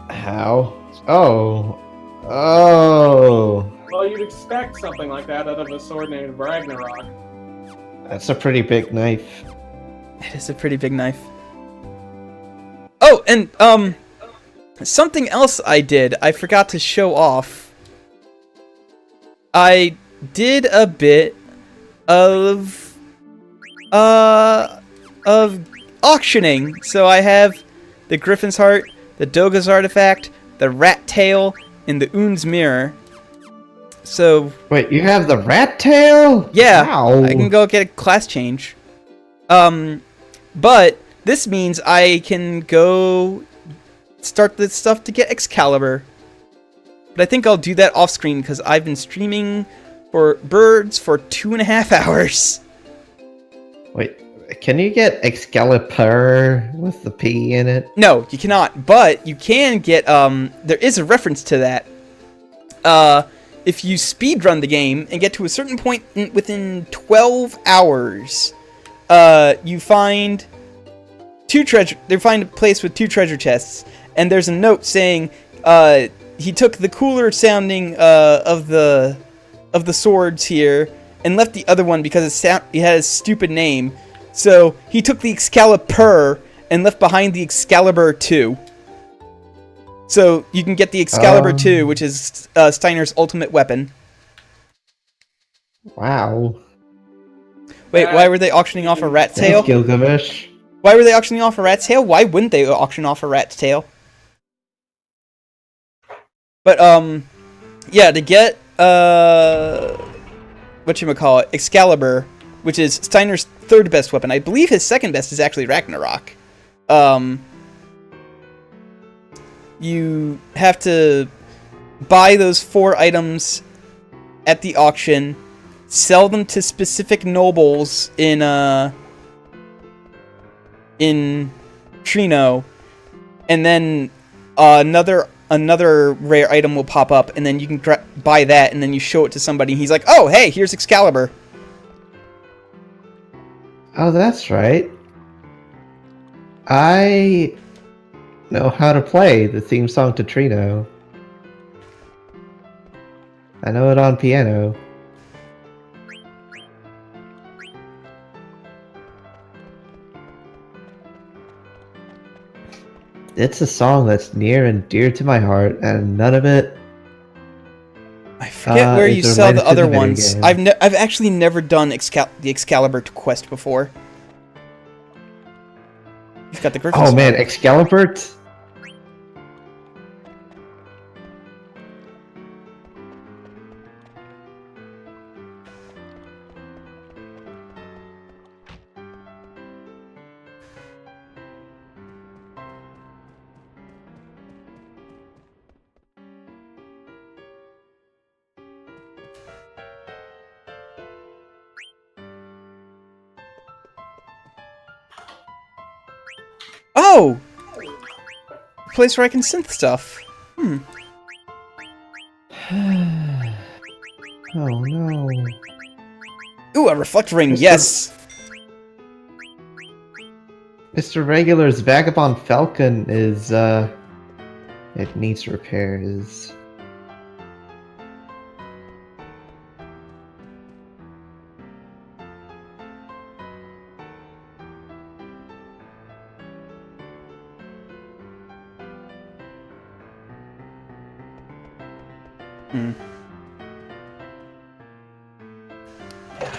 How? Oh. Oh. Well, you'd expect something like that out of a sword named Ragnarok. That's a pretty big knife. It is a pretty big knife. Oh, and, something else I did, I forgot to show off. I did a bit of auctioning. So I have the Griffin's Heart, the Doga's Artifact, the Rat Tail, and the Un's Mirror. So... Wait, you have the rat tail? Yeah, Wow. I can go get a class change. But this means I can go start this stuff to get Excalibur. But I think I'll do that off screen because I've been streaming for birds for 2.5 hours. Wait, can you get Excalibur with the P in it? No, you cannot, but you can get, there is a reference to that. If you speedrun the game and get to a certain point within 12 hours, you find a place with 2 treasure chests, and there's a note saying, he took the cooler sounding, of the swords here, and left the other one because it had a stupid name. So, he took the Excalibur and left behind the Excalibur 2. So, you can get the Excalibur 2, which is Steiner's ultimate weapon. Wow. Wait, why were they auctioning off a rat's tail? Thanks, Gilgamesh. Why were they auctioning off a rat's tail? Why wouldn't they auction off a rat's tail? But, yeah, to get, whatchamacallit, Excalibur, which is Steiner's 3rd best weapon. I believe his 2nd best is actually Ragnarok. You have to buy those 4 items at the auction, sell them to specific nobles in Trino, and then another rare item will pop up, and then you can buy that, and then you show it to somebody, and he's like, oh, hey, here's Excalibur. Oh, that's right. I know how to play the theme song to Trino. I know it on piano. It's a song that's near and dear to my heart, and none of it. I forget where you is sell related the to other video ones. game. I've actually never done the Excalibur quest before. You've got the Griffin's Oh man, Heart. Excalibur! Oh! A place where I can synth stuff. Oh no. Ooh, a reflect ring, yes! Mr. Regular's Vagabond Falcon is, it needs repairs.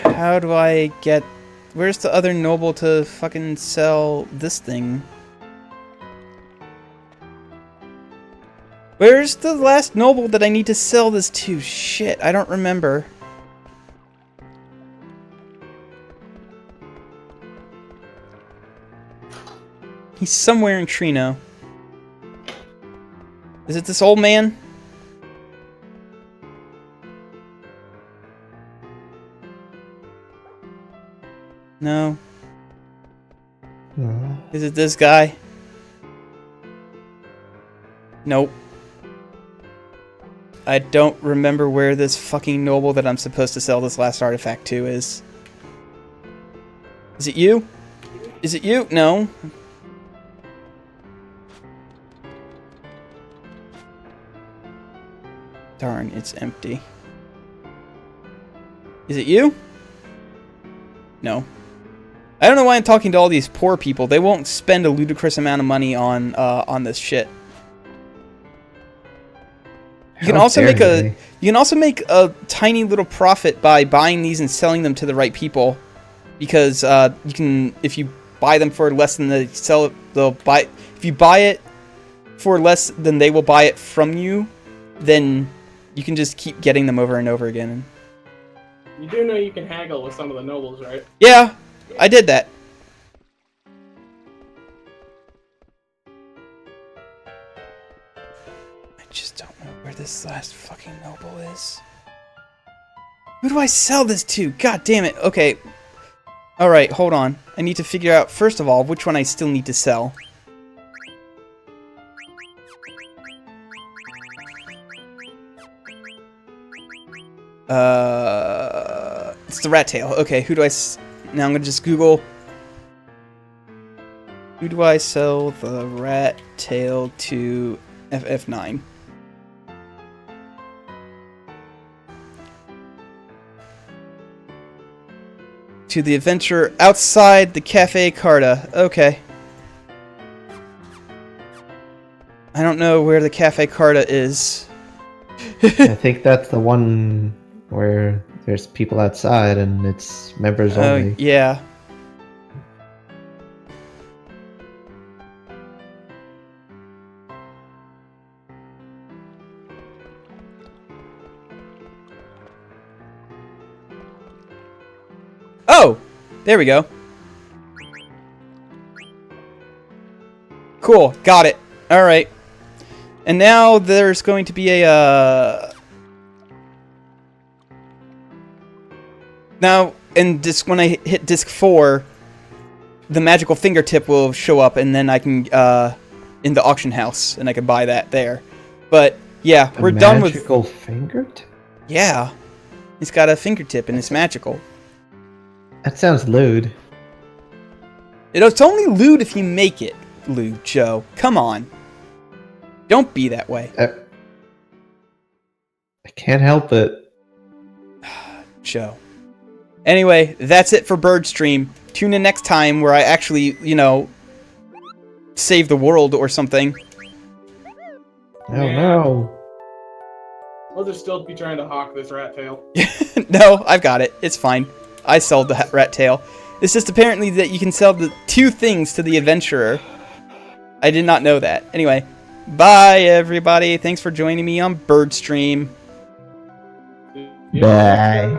How do I get... Where's the other noble to fucking sell this thing? Where's the last noble that I need to sell this to? Shit, I don't remember. He's somewhere in Trino. Is it this old man? No. Is it this guy? Nope. I don't remember where this fucking noble that I'm supposed to sell this last artifact to is. Is it you? Is it you? No. Darn, it's empty. Is it you? No. I don't know why I'm talking to all these poor people. They won't spend a ludicrous amount of money on this shit. You can also make a tiny little profit by buying these and selling them to the right people, because you can, if you buy them for less than they sell it, they'll buy. If you buy it for less than they will buy it from you, then you can just keep getting them over and over again. You do know you can haggle with some of the nobles, right? Yeah, I did that. I just don't know where this last fucking noble is. Who do I sell this to? God damn it. Okay. Alright, hold on. I need to figure out, first of all, which one I still need to sell. It's the rat tail. Okay, who do I... Now I'm gonna just Google... Who do I sell the rat tail to FF9? To the adventurer outside the Cafe Carta. Okay. I don't know where the Cafe Carta is. I think that's the one where there's people outside and it's members only. Oh, yeah. Oh! There we go. Cool, got it. Alright. And now there's going to be a, Now, in disc, when I hit disc 4, the magical fingertip will show up, and then I can, in the auction house, and I can buy that there. But, yeah, we're done with... Magical fingertip? Yeah. It's got a fingertip, and it's magical. That sounds lewd. It's only lewd if you make it lewd, Joe. Come on. Don't be that way. I can't help it. Joe. Anyway, that's it for Birdstream. Tune in next time where I actually, you know, save the world or something. Oh no. We'll just still be trying to hawk this rat tail. No, I've got it. It's fine. I sold the rat tail. It's just apparently that you can sell the 2 things to the adventurer. I did not know that. Anyway, bye everybody. Thanks for joining me on Birdstream. Bye.